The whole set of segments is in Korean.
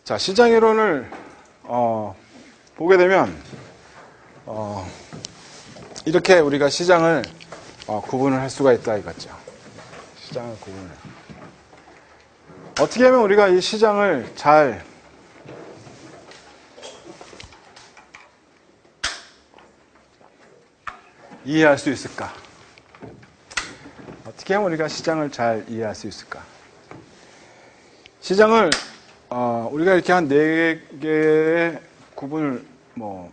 자, 시장이론을 보게 되면 이렇게 우리가 시장을 구분을 할 수가 있다 이거죠. 시장을 구분을. 어떻게 하면 우리가 이 시장을 잘 이해할 수 있을까? 어떻게 하면 우리가 시장을 잘 이해할 수 있을까? 시장을 우리가 이렇게 한 4개의 구분을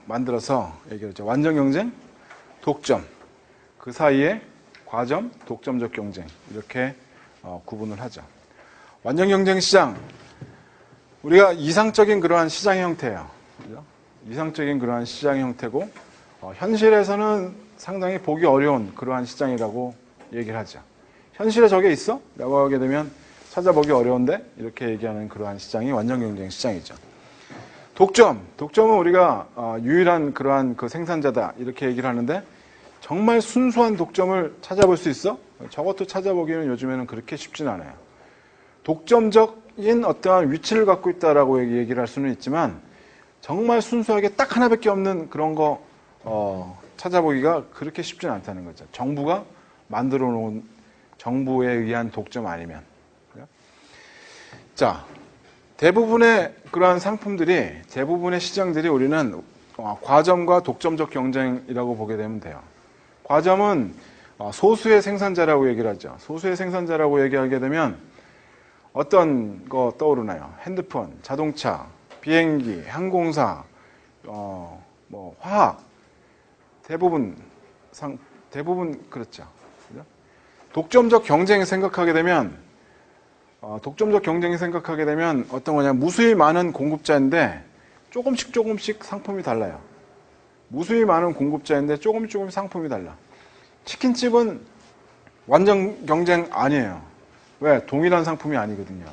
만들어서 얘기하죠. 완전 경쟁, 독점, 그 사이에 과점, 독점적 경쟁 이렇게 구분을 하죠. 완전 경쟁 시장, 우리가 이상적인 그러한 시장의 형태예요. 그죠? 이상적인 그러한 시장의 형태고 현실에서는 상당히 보기 어려운 그러한 시장이라고 얘기를 하죠. 현실에 저게 있어? 라고 하게 되면 찾아보기 어려운데 이렇게 얘기하는 그러한 시장이 완전 경쟁 시장이죠. 독점은 우리가 유일한 그러한 그 생산자다 이렇게 얘기를 하는데 정말 순수한 독점을 찾아볼 수 있어? 저것도 찾아보기는 요즘에는 그렇게 쉽진 않아요. 독점적인 어떠한 위치를 갖고 있다라고 얘기를 할 수는 있지만 정말 순수하게 딱 하나밖에 없는 그런 거 찾아보기가 그렇게 쉽진 않다는 거죠. 정부가 만들어 놓은 정부에 의한 독점 아니면. 자, 대부분의 그러한 상품들이, 대부분의 시장들이 우리는 과점과 독점적 경쟁이라고 보게 되면 돼요. 과점은 소수의 생산자라고 얘기를 하죠. 소수의 생산자라고 얘기하게 되면 어떤 거 떠오르나요? 핸드폰, 자동차, 비행기, 항공사, 화학. 대부분 그렇죠. 독점적 경쟁을 생각하게 되면 어떤 거냐, 무수히 많은 공급자인데 조금씩 상품이 달라요. 무수히 많은 공급자인데 조금씩 상품이 달라. 치킨집은 완전 경쟁 아니에요. 왜? 동일한 상품이 아니거든요.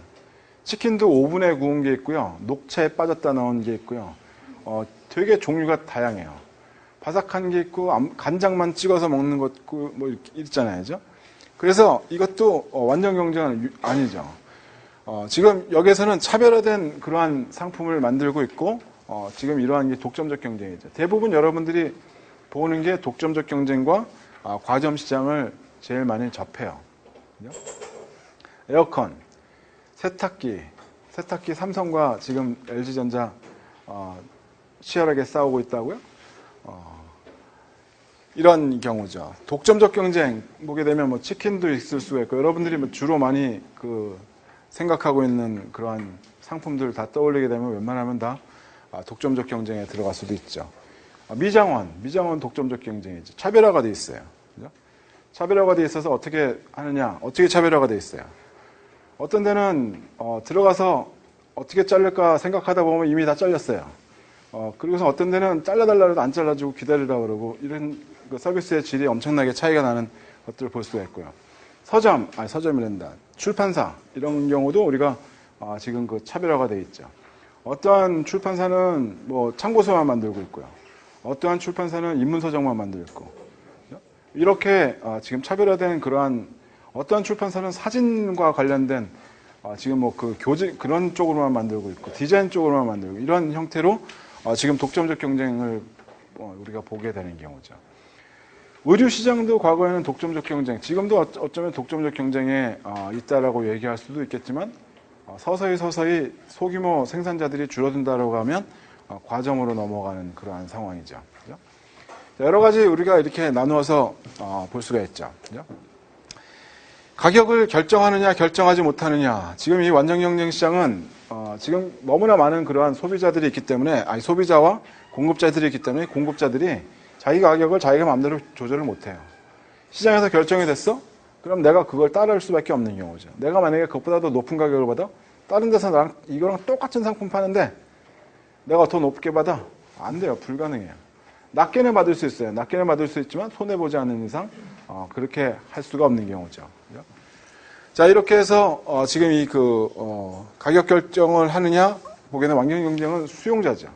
치킨도 오븐에 구운 게 있고요, 녹차에 빠졌다 나온 게 있고요, 되게 종류가 다양해요. 바삭한 게 있고 간장만 찍어서 먹는 것 뭐 이렇게 있잖아요, 그죠? 그래서 이것도 완전 경쟁은 아니죠. 지금 여기서는 차별화된 그러한 상품을 만들고 있고 지금 이러한 게 독점적 경쟁이죠. 대부분 여러분들이 보는 게 독점적 경쟁과 과점 시장을 제일 많이 접해요. 그죠? 에어컨, 세탁기 삼성과 지금 LG전자 치열하게 싸우고 있다고요? 이런 경우죠. 독점적 경쟁 보게 되면 치킨도 있을 수가 있고, 여러분들이 주로 많이 생각하고 있는 그러한 상품들 다 떠올리게 되면 웬만하면 다 독점적 경쟁에 들어갈 수도 있죠. 미장원 독점적 경쟁이죠. 차별화가 돼 있어요. 그죠? 차별화가 돼 있어서 어떻게 하느냐? 어떻게 차별화가 돼 있어요? 어떤 데는 들어가서 어떻게 자를까 생각하다 보면 이미 다 잘렸어요. 그리고서 어떤 데는 잘라달라 해도 안 잘라주고 기다리라 그러고, 이런 서비스의 질이 엄청나게 차이가 나는 것들을 볼 수가 있고요. 서점이란다. 출판사, 이런 경우도 우리가 지금 차별화가 되어 있죠. 어떠한 출판사는 참고서만 만들고 있고요. 어떠한 출판사는 입문서적만 만들고 있고. 이렇게 지금 차별화된 그러한, 어떠한 출판사는 사진과 관련된 지금 교재, 그런 쪽으로만 만들고 있고, 디자인 쪽으로만 만들고, 이런 형태로 지금 독점적 경쟁을 우리가 보게 되는 경우죠. 의류 시장도 과거에는 독점적 경쟁, 지금도 어쩌면 독점적 경쟁에 있다라고 얘기할 수도 있겠지만 서서히 소규모 생산자들이 줄어든다라고 하면 과점으로 넘어가는 그러한 상황이죠. 그죠? 여러 가지 우리가 이렇게 나누어서 볼 수가 있죠. 그죠? 가격을 결정하느냐 결정하지 못하느냐. 지금 이 완전 경쟁 시장은 지금 너무나 많은 그러한 소비자들이 있기 때문에, 소비자와 공급자들이 있기 때문에 공급자들이 자기 가격을 자기가 마음대로 조절을 못해요. 시장에서 결정이 됐어? 그럼 내가 그걸 따를 수밖에 없는 경우죠. 내가 만약에 그것보다 더 높은 가격을 받아? 다른 데서 나랑 이거랑 똑같은 상품 파는데 내가 더 높게 받아? 안 돼요. 불가능해요. 낮게는 받을 수 있어요. 낮게는 받을 수 있지만 손해보지 않는 이상 그렇게 할 수가 없는 경우죠. 자, 이렇게 해서 지금 이 가격 결정을 하느냐 보게 되면 완전 경쟁은 수용자죠.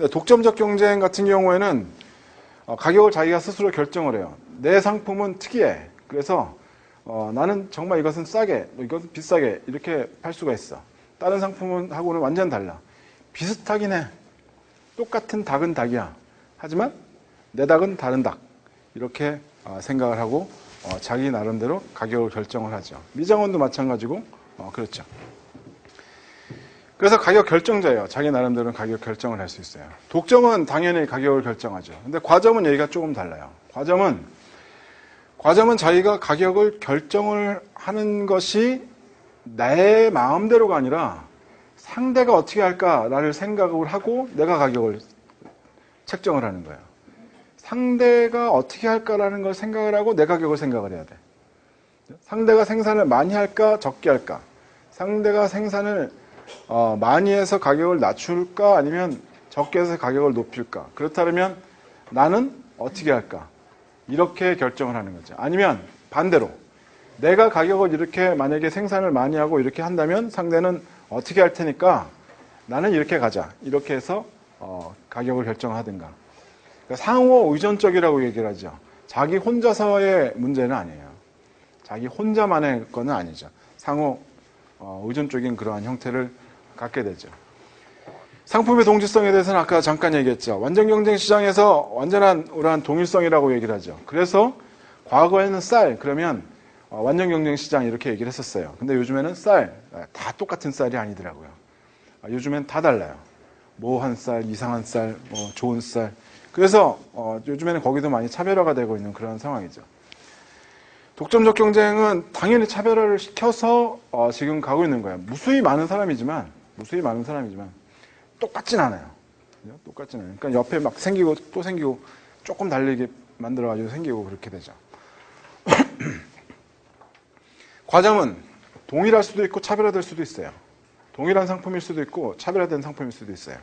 독점적 경쟁 같은 경우에는 가격을 자기가 스스로 결정을 해요. 내 상품은 특이해. 그래서 나는 정말 이것은 싸게, 이것은 비싸게 이렇게 팔 수가 있어. 다른 상품은 하고는 완전 달라. 비슷하긴 해. 똑같은 닭은 닭이야. 하지만 내 닭은 다른 닭. 이렇게 생각을 하고 자기 나름대로 가격을 결정을 하죠. 미장원도 마찬가지고 그렇죠. 그래서 가격 결정자예요. 자기 나름대로는 가격 결정을 할 수 있어요. 독점은 당연히 가격을 결정하죠. 근데 과점은 얘기가 조금 달라요. 과점은 자기가 가격을 결정을 하는 것이 내 마음대로가 아니라 상대가 어떻게 할까라는 생각을 하고 내가 가격을 책정을 하는 거예요. 상대가 어떻게 할까라는 걸 생각을 하고 내 가격을 생각을 해야 돼. 상대가 생산을 많이 할까 적게 할까. 상대가 생산을 많이 해서 가격을 낮출까 아니면 적게 해서 가격을 높일까. 그렇다면 나는 어떻게 할까. 이렇게 결정을 하는 거죠. 아니면 반대로 내가 가격을 이렇게 만약에 생산을 많이 하고 이렇게 한다면 상대는 어떻게 할 테니까 나는 이렇게 가자. 이렇게 해서 가격을 결정하든가. 그러니까 상호 의존적이라고 얘기를 하죠. 자기 혼자서의 문제는 아니에요. 자기 혼자만의 건 아니죠. 상호 의존적인 그러한 형태를 갖게 되죠. 상품의 동질성에 대해서는 아까 잠깐 얘기했죠. 완전 경쟁 시장에서 완전한 우리한 동일성이라고 얘기를 하죠. 그래서 과거에는 쌀 그러면 완전 경쟁 시장 이렇게 얘기를 했었어요. 근데 요즘에는 쌀 다 똑같은 쌀이 아니더라고요. 요즘엔 다 달라요. 모한 쌀, 이상한 쌀, 좋은 쌀. 그래서 요즘에는 거기도 많이 차별화가 되고 있는 그런 상황이죠. 독점적 경쟁은 당연히 차별화를 시켜서 지금 가고 있는 거예요. 무수히 많은 사람이지만 똑같진 않아요. 똑같진 않아요. 그러니까 옆에 막 생기고 또 생기고 조금 달리게 만들어가지고 생기고 그렇게 되죠. 과점은 동일할 수도 있고 차별화될 수도 있어요. 동일한 상품일 수도 있고 차별화된 상품일 수도 있어요.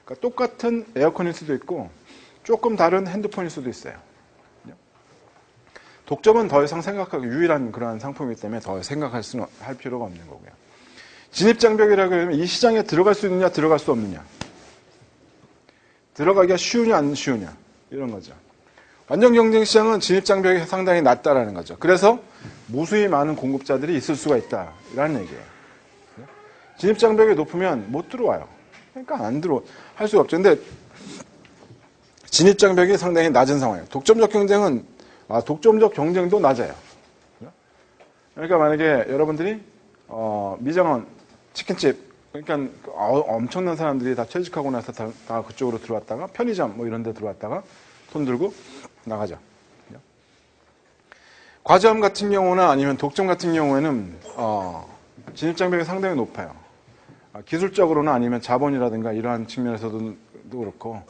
그러니까 똑같은 에어컨일 수도 있고 조금 다른 핸드폰일 수도 있어요. 독점은 더 이상 생각하기 유일한 그러한 상품이기 때문에 더 생각할 필요가 없는 거고요. 진입장벽이라고 하면 이 시장에 들어갈 수 있느냐 들어갈 수 없느냐, 들어가기가 쉬우냐 안 쉬우냐 이런 거죠. 완전 경쟁 시장은 진입장벽이 상당히 낮다라는 거죠. 그래서 무수히 많은 공급자들이 있을 수가 있다라는 얘기예요. 진입장벽이 높으면 못 들어와요. 그러니까 할 수가 없죠. 근데 진입장벽이 상당히 낮은 상황이에요. 독점적 경쟁도 낮아요. 그러니까 만약에 여러분들이 미장원 치킨집, 그러니까 엄청난 사람들이 다 퇴직하고 나서 다 그쪽으로 들어왔다가 편의점 뭐 이런 데 들어왔다가 돈 들고 나가죠. 과점 같은 경우나 아니면 독점 같은 경우에는 진입장벽이 상당히 높아요. 기술적으로나 아니면 자본이라든가 이러한 측면에서도 그렇고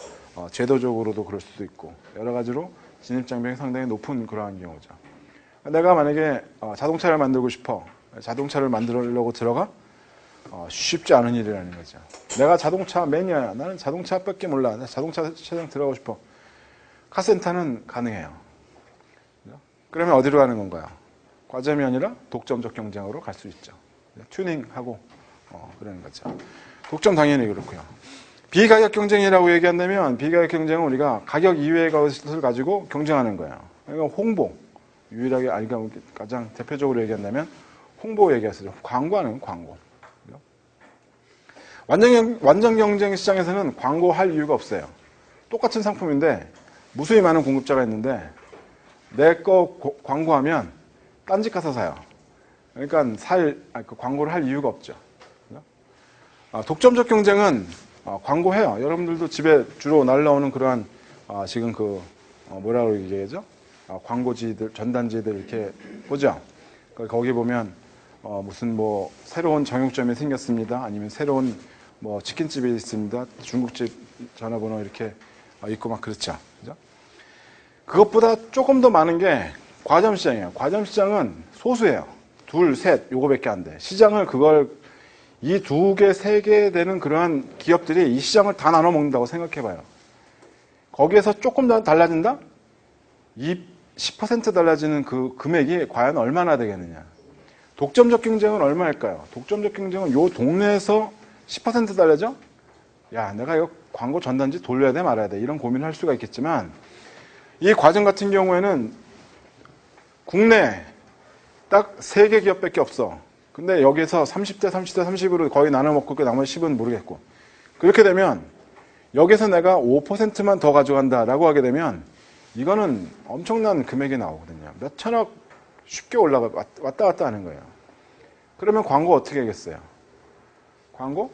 제도적으로도 그럴 수도 있고 여러 가지로 진입장벽이 상당히 높은 그러한 경우죠. 내가 만약에 자동차를 만들고 싶어. 자동차를 만들려고 들어가 쉽지 않은 일이라는 거죠. 내가 자동차 매니아야. 나는 자동차밖에 몰라. 나 자동차 시장 들어가고 싶어. 카센터는 가능해요. 그러면 어디로 가는 건가요? 과점이 아니라 독점적 경쟁으로 갈 수 있죠. 튜닝하고 그러는 거죠. 독점 당연히 그렇고요. 비가격 경쟁이라고 얘기한다면 비가격 경쟁은 우리가 가격 이외의 것을 가지고 경쟁하는 거예요. 그러니까 홍보. 유일하게 가장 대표적으로 얘기한다면 홍보 얘기했어요. 광고하는 광고. 완전 경쟁 시장에서는 광고할 이유가 없어요. 똑같은 상품인데 무수히 많은 공급자가 있는데 내 거 광고하면 딴 집 가서 사요. 그러니까 광고를 할 이유가 없죠. 독점적 경쟁은 광고해요. 여러분들도 집에 주로 날라오는 그러한 지금 뭐라고 얘기하죠? 광고지들, 전단지들 이렇게 보죠. 거기 보면 무슨 새로운 정육점이 생겼습니다. 아니면 새로운 치킨집이 있습니다. 중국집 전화번호 이렇게 있고 막 그렇죠. 그죠? 그것보다 조금 더 많은 게 과점 시장이에요. 과점 시장은 소수예요. 둘, 셋, 요거밖에 안 돼. 시장을 이 2개, 3개 되는 그러한 기업들이 이 시장을 다 나눠 먹는다고 생각해봐요. 거기에서 조금 더 달라진다? 10% 달라지는 그 금액이 과연 얼마나 되겠느냐. 독점적 경쟁은 얼마일까요? 독점적 경쟁은 요 동네에서 10% 달라져? 야, 내가 이거 광고 전단지 돌려야 돼 말아야 돼. 이런 고민을 할 수가 있겠지만 이 과정 같은 경우에는 국내 딱 3개 기업밖에 없어. 근데 여기에서 30대 30으로 거의 나눠 먹고 그 나머지 10은 모르겠고. 그렇게 되면 여기서 내가 5%만 더 가져간다라고 하게 되면 이거는 엄청난 금액이 나오거든요. 몇 천억 쉽게 왔다 갔다 하는 거예요. 그러면 광고 어떻게 하겠어요? 광고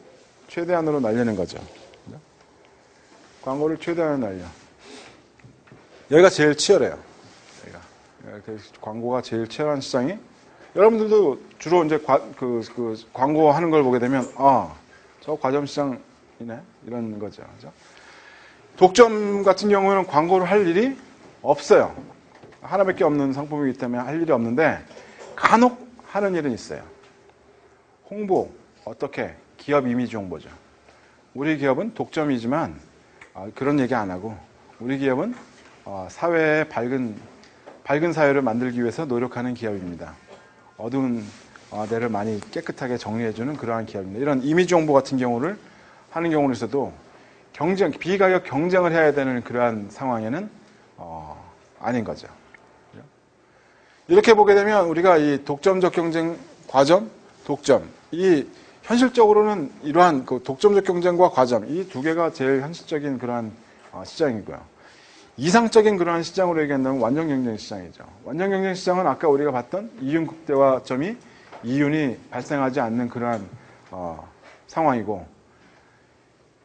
최대한으로 날리는 거죠. 광고를 최대한으로 날려. 여기가 제일 치열해요. 광고가 제일 치열한 시장이, 여러분들도 주로 이제 광고 하는 걸 보게 되면 저 과점 시장이네 이런 거죠. 그죠? 독점 같은 경우는 광고를 할 일이 없어요. 하나밖에 없는 상품이기 때문에 할 일이 없는데 간혹 하는 일은 있어요. 홍보, 어떻게? 기업 이미지 홍보죠. 우리 기업은 독점이지만 그런 얘기 안 하고 우리 기업은 사회에 밝은 사회를 만들기 위해서 노력하는 기업입니다. 어두운 데를 많이 깨끗하게 정리해주는 그러한 기업입니다. 이런 이미지 홍보 같은 경우를 하는 경우는 있어도 비가격 경쟁을 해야 되는 그러한 상황에는 아닌 거죠. 이렇게 보게 되면 우리가 이 독점적 경쟁, 과점, 독점, 이 현실적으로는 이러한 그 독점적 경쟁과 과점, 이 두 개가 제일 현실적인 그러한 시장이고요. 이상적인 그러한 시장으로 얘기한다면 완전 경쟁 시장이죠. 완전 경쟁 시장은 아까 우리가 봤던 이윤 극대화점이 이윤이 발생하지 않는 그러한 상황이고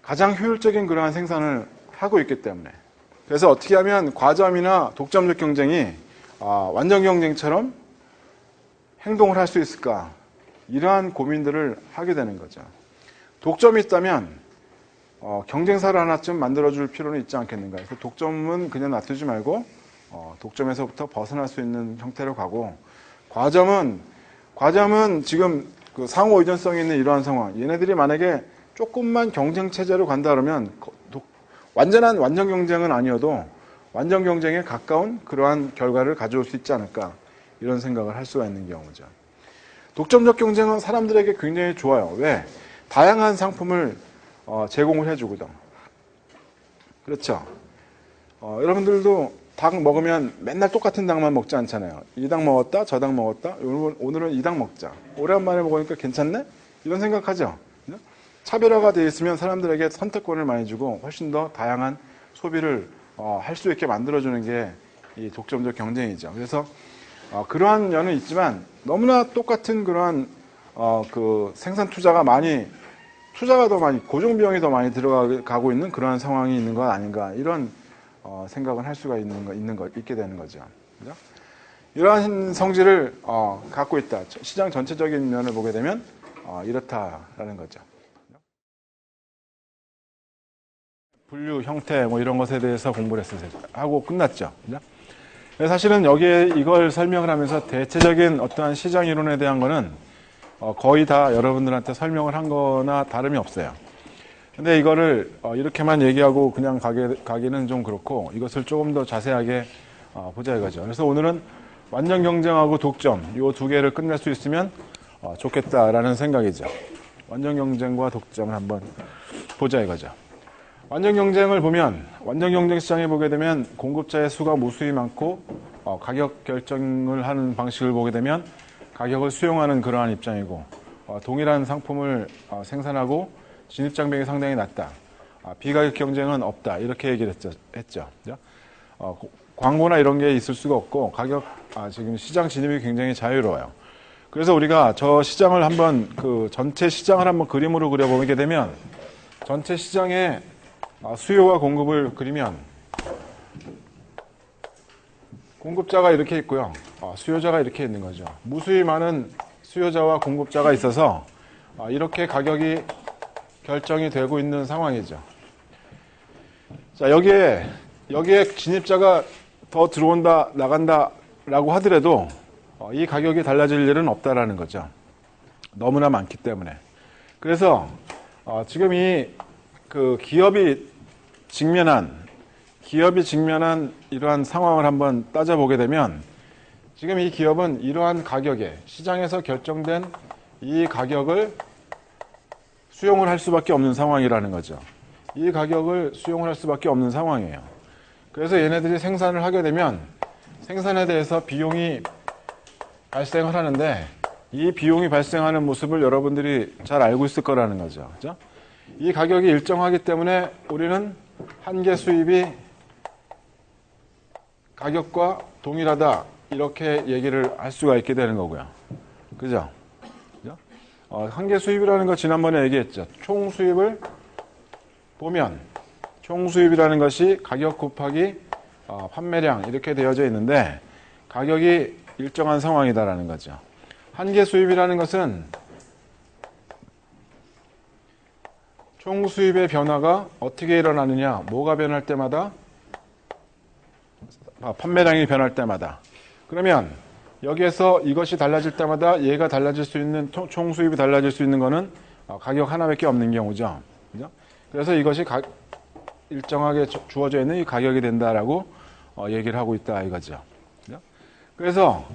가장 효율적인 그러한 생산을 하고 있기 때문에, 그래서 어떻게 하면 과점이나 독점적 경쟁이 완전 경쟁처럼 행동을 할 수 있을까, 이러한 고민들을 하게 되는 거죠. 독점이 있다면 경쟁사를 하나쯤 만들어줄 필요는 있지 않겠는가. 그래서 독점은 그냥 놔두지 말고 독점에서부터 벗어날 수 있는 형태로 가고, 과점은 지금 그 상호 의존성이 있는 이러한 상황, 얘네들이 만약에 조금만 경쟁 체제로 간다 그러면 완전 경쟁은 아니어도 완전 경쟁에 가까운 그러한 결과를 가져올 수 있지 않을까, 이런 생각을 할 수가 있는 경우죠. 독점적 경쟁은 사람들에게 굉장히 좋아요. 왜? 다양한 상품을 제공을 해주거든. 그렇죠? 여러분들도 닭 먹으면 맨날 똑같은 닭만 먹지 않잖아요. 이 닭 먹었다, 저 닭 먹었다, 오늘은 이 닭 먹자. 오랜만에 먹으니까 괜찮네? 이런 생각하죠? 차별화가 되어 있으면 사람들에게 선택권을 많이 주고 훨씬 더 다양한 소비를 할 수 있게 만들어주는 게 이 독점적 경쟁이죠. 그래서 그러한 면은 있지만 너무나 똑같은 그러한 그 생산 투자가 더 많이, 고정 비용이 더 많이 들어가고 있는 그러한 상황이 있는 것 아닌가, 이런 생각을 할 수가 있게 되는 거죠. 그죠? 이러한 성질을 갖고 있다. 시장 전체적인 면을 보게 되면 이렇다라는 거죠. 분류, 형태 뭐 이런 것에 대해서 공부를 하고 끝났죠. 그죠? 사실은 여기에 이걸 설명을 하면서 대체적인 어떠한 시장 이론에 대한 거는 거의 다 여러분들한테 설명을 한 거나 다름이 없어요. 근데 이거를 이렇게만 얘기하고 그냥 가기는 좀 그렇고, 이것을 조금 더 자세하게 보자 이거죠. 그래서 오늘은 완전 경쟁하고 독점, 이 두 개를 끝낼 수 있으면 좋겠다라는 생각이죠. 완전 경쟁과 독점을 한번 보자 이거죠. 완전 경쟁을 보면, 완전 경쟁 시장에 보게 되면 공급자의 수가 무수히 많고 가격 결정을 하는 방식을 보게 되면 가격을 수용하는 그러한 입장이고, 동일한 상품을 생산하고 진입장벽이 상당히 낮다. 비가격 경쟁은 없다. 이렇게 얘기를 했죠. 광고나 이런 게 있을 수가 없고 지금 시장 진입이 굉장히 자유로워요. 그래서 우리가 저 시장을 한번 전체 시장을 한번 그림으로 그려보게 되면, 전체 시장의 수요와 공급을 그리면 공급자가 이렇게 있고요. 수요자가 이렇게 있는 거죠. 무수히 많은 수요자와 공급자가 있어서 이렇게 가격이 결정이 되고 있는 상황이죠. 자, 여기에 진입자가 더 들어온다, 나간다라고 하더라도 이 가격이 달라질 일은 없다라는 거죠. 너무나 많기 때문에. 그래서 지금 기업이 직면한 이러한 상황을 한번 따져보게 되면, 지금 이 기업은 이러한 가격에, 시장에서 결정된 이 가격을 수용을 할 수밖에 없는 상황이라는 거죠. 이 가격을 수용을 할 수밖에 없는 상황이에요. 그래서 얘네들이 생산을 하게 되면 생산에 대해서 비용이 발생을 하는데, 이 비용이 발생하는 모습을 여러분들이 잘 알고 있을 거라는 거죠. 그죠? 이 가격이 일정하기 때문에 우리는 한계 수입이 가격과 동일하다 이렇게 얘기를 할 수가 있게 되는 거고요. 그죠? 한계 수입이라는 거 지난번에 얘기했죠. 총 수입을 보면 총 수입이라는 것이 가격 곱하기 판매량 이렇게 되어져 있는데 가격이 일정한 상황이다라는 거죠. 한계 수입이라는 것은 총 수입의 변화가 어떻게 일어나느냐, 뭐가 변할 때마다 판매량이 변할 때마다. 그러면 여기에서 이것이 달라질 때마다 얘가 달라질 수 있는 총 수입이 달라질 수 있는 거는 가격 하나밖에 없는 경우죠. 그죠? 그래서 이것이 일정하게 주어져 있는 이 가격이 된다라고 얘기를 하고 있다 이거죠. 그죠? 그래서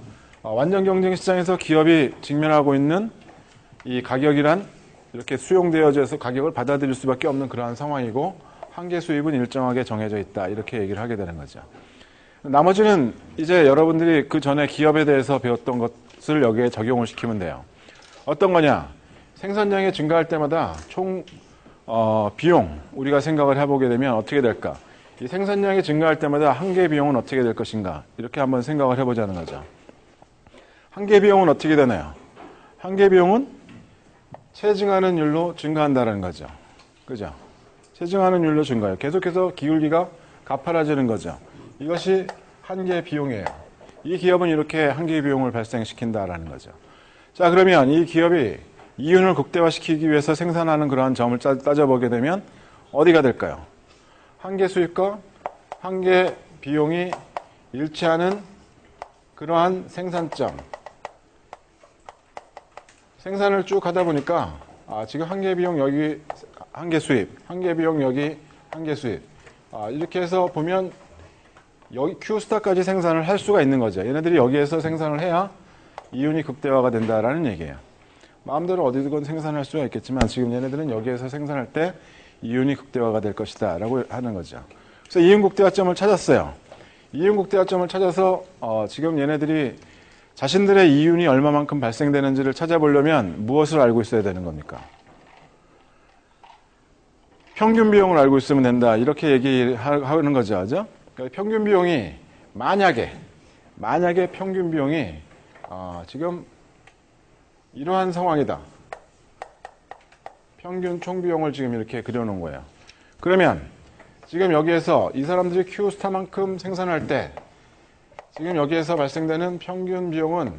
완전 경쟁 시장에서 기업이 직면하고 있는 이 가격이란 이렇게 수용되어져서 가격을 받아들일 수밖에 없는 그러한 상황이고 한계 수입은 일정하게 정해져 있다 이렇게 얘기를 하게 되는 거죠. 나머지는 이제 여러분들이 그 전에 기업에 대해서 배웠던 것을 여기에 적용을 시키면 돼요. 어떤 거냐? 생산량이 증가할 때마다 총 비용 우리가 생각을 해보게 되면 어떻게 될까? 이 생산량이 증가할 때마다 한계 비용은 어떻게 될 것인가? 이렇게 한번 생각을 해보자는 거죠. 한계 비용은 어떻게 되나요? 한계 비용은 체증하는 율로 증가한다는 거죠. 그죠? 체증하는 율로 증가해요. 계속해서 기울기가 가파라지는 거죠. 이것이 한계 비용이에요. 이 기업은 이렇게 한계 비용을 발생시킨다라는 거죠. 자, 그러면 이 기업이 이윤을 극대화시키기 위해서 생산하는 그러한 점을 따져보게 되면 어디가 될까요? 한계 수입과 한계 비용이 일치하는 그러한 생산점. 생산을 쭉 하다 보니까 지금 한계 비용 여기 한계 수입, 한계 비용 여기 한계 수입. 이렇게 해서 보면 여기 Q스타까지 생산을 할 수가 있는 거죠. 얘네들이 여기에서 생산을 해야 이윤이 극대화가 된다라는 얘기예요. 마음대로 어디든 생산할 수가 있겠지만 지금 얘네들은 여기에서 생산할 때 이윤이 극대화가 될 것이다 라고 하는 거죠. 그래서 이윤 극대화점을 찾았어요. 이윤 극대화점을 찾아서 지금 얘네들이 자신들의 이윤이 얼마만큼 발생되는지를 찾아보려면 무엇을 알고 있어야 되는 겁니까? 평균 비용을 알고 있으면 된다 이렇게 얘기하는 거죠. 그죠? 그러니까 평균 비용이 만약에 평균 비용이 지금 이러한 상황이다. 평균 총비용을 지금 이렇게 그려놓은 거예요. 그러면 지금 여기에서 이 사람들이 Q스타만큼 생산할 때 지금 여기에서 발생되는 평균 비용은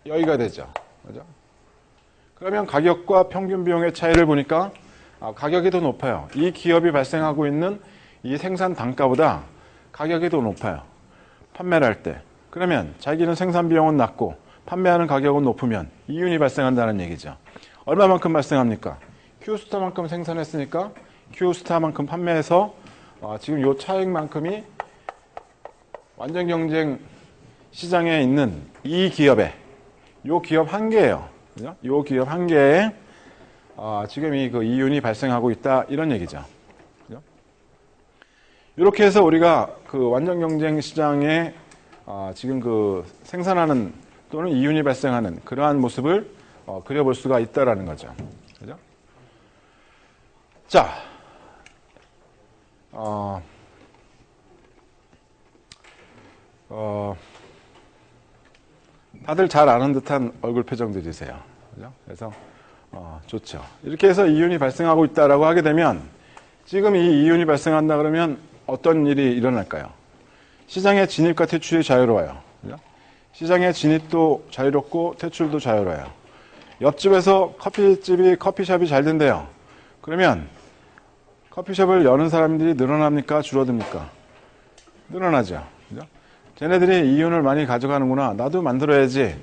여기가 되죠. 그죠? 그러면 가격과 평균 비용의 차이를 보니까 가격이 더 높아요. 이 기업이 발생하고 있는 이 생산 단가보다 가격이 더 높아요. 판매를 할 때. 그러면 자기는 생산 비용은 낮고 판매하는 가격은 높으면 이윤이 발생한다는 얘기죠. 얼마만큼 발생합니까? Q스타만큼 생산했으니까 Q스타만큼 판매해서 지금 이 차익만큼이 완전 경쟁 시장에 있는 이 기업의 이 기업 한 개예요. 그죠? 이 기업 한 개에 지금 그 이윤이 발생하고 있다 이런 얘기죠. 그죠? 이렇게 해서 우리가 그 완전 경쟁 시장에 지금 그 생산하는 또는 이윤이 발생하는 그러한 모습을 그려볼 수가 있다라는 거죠. 그죠? 자, 다들 잘 아는 듯한 얼굴 표정들이세요. 그죠? 그래서 좋죠. 이렇게 해서 이윤이 발생하고 있다라고 하게 되면 지금 이 이윤이 발생한다 그러면 어떤 일이 일어날까요? 시장의 진입과 퇴출이 자유로워요. 그죠? 시장의 진입도 자유롭고 퇴출도 자유로워요. 옆집에서 커피숍이 잘 된대요. 그러면 커피숍을 여는 사람들이 늘어납니까? 줄어듭니까? 늘어나죠. 그죠? 쟤네들이 이윤을 많이 가져가는구나. 나도 만들어야지.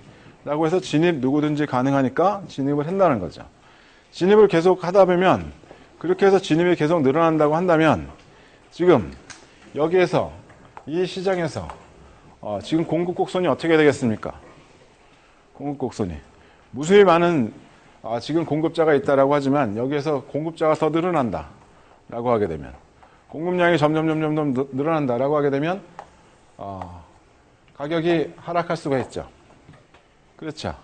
라고 해서 진입 누구든지 가능하니까 진입을 한다는 거죠. 진입을 계속 하다 보면 그렇게 해서 진입이 계속 늘어난다고 한다면 지금 여기에서 이 시장에서 지금 공급 곡선이 어떻게 되겠습니까? 공급 곡선이 무수히 많은 지금 공급자가 있다라고 하지만 여기에서 공급자가 더 늘어난다 라고 하게 되면 공급량이 점점 늘어난다 라고 하게 되면 가격이 하락할 수가 있죠. 그렇죠.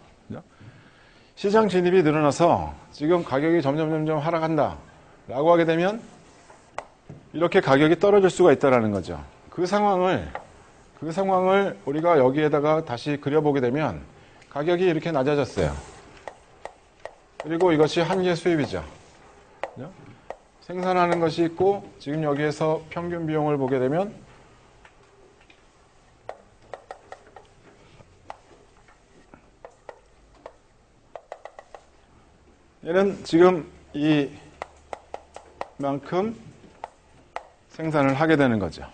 시장 진입이 늘어나서 지금 가격이 점점 하락한다 라고 하게 되면 이렇게 가격이 떨어질 수가 있다는 거죠. 그 상황을 우리가 여기에다가 다시 그려보게 되면 가격이 이렇게 낮아졌어요. 그리고 이것이 한계 수입이죠. 그죠? 생산하는 것이 있고 지금 여기에서 평균 비용을 보게 되면 얘는 지금 이만큼 생산을 하게 되는 거죠.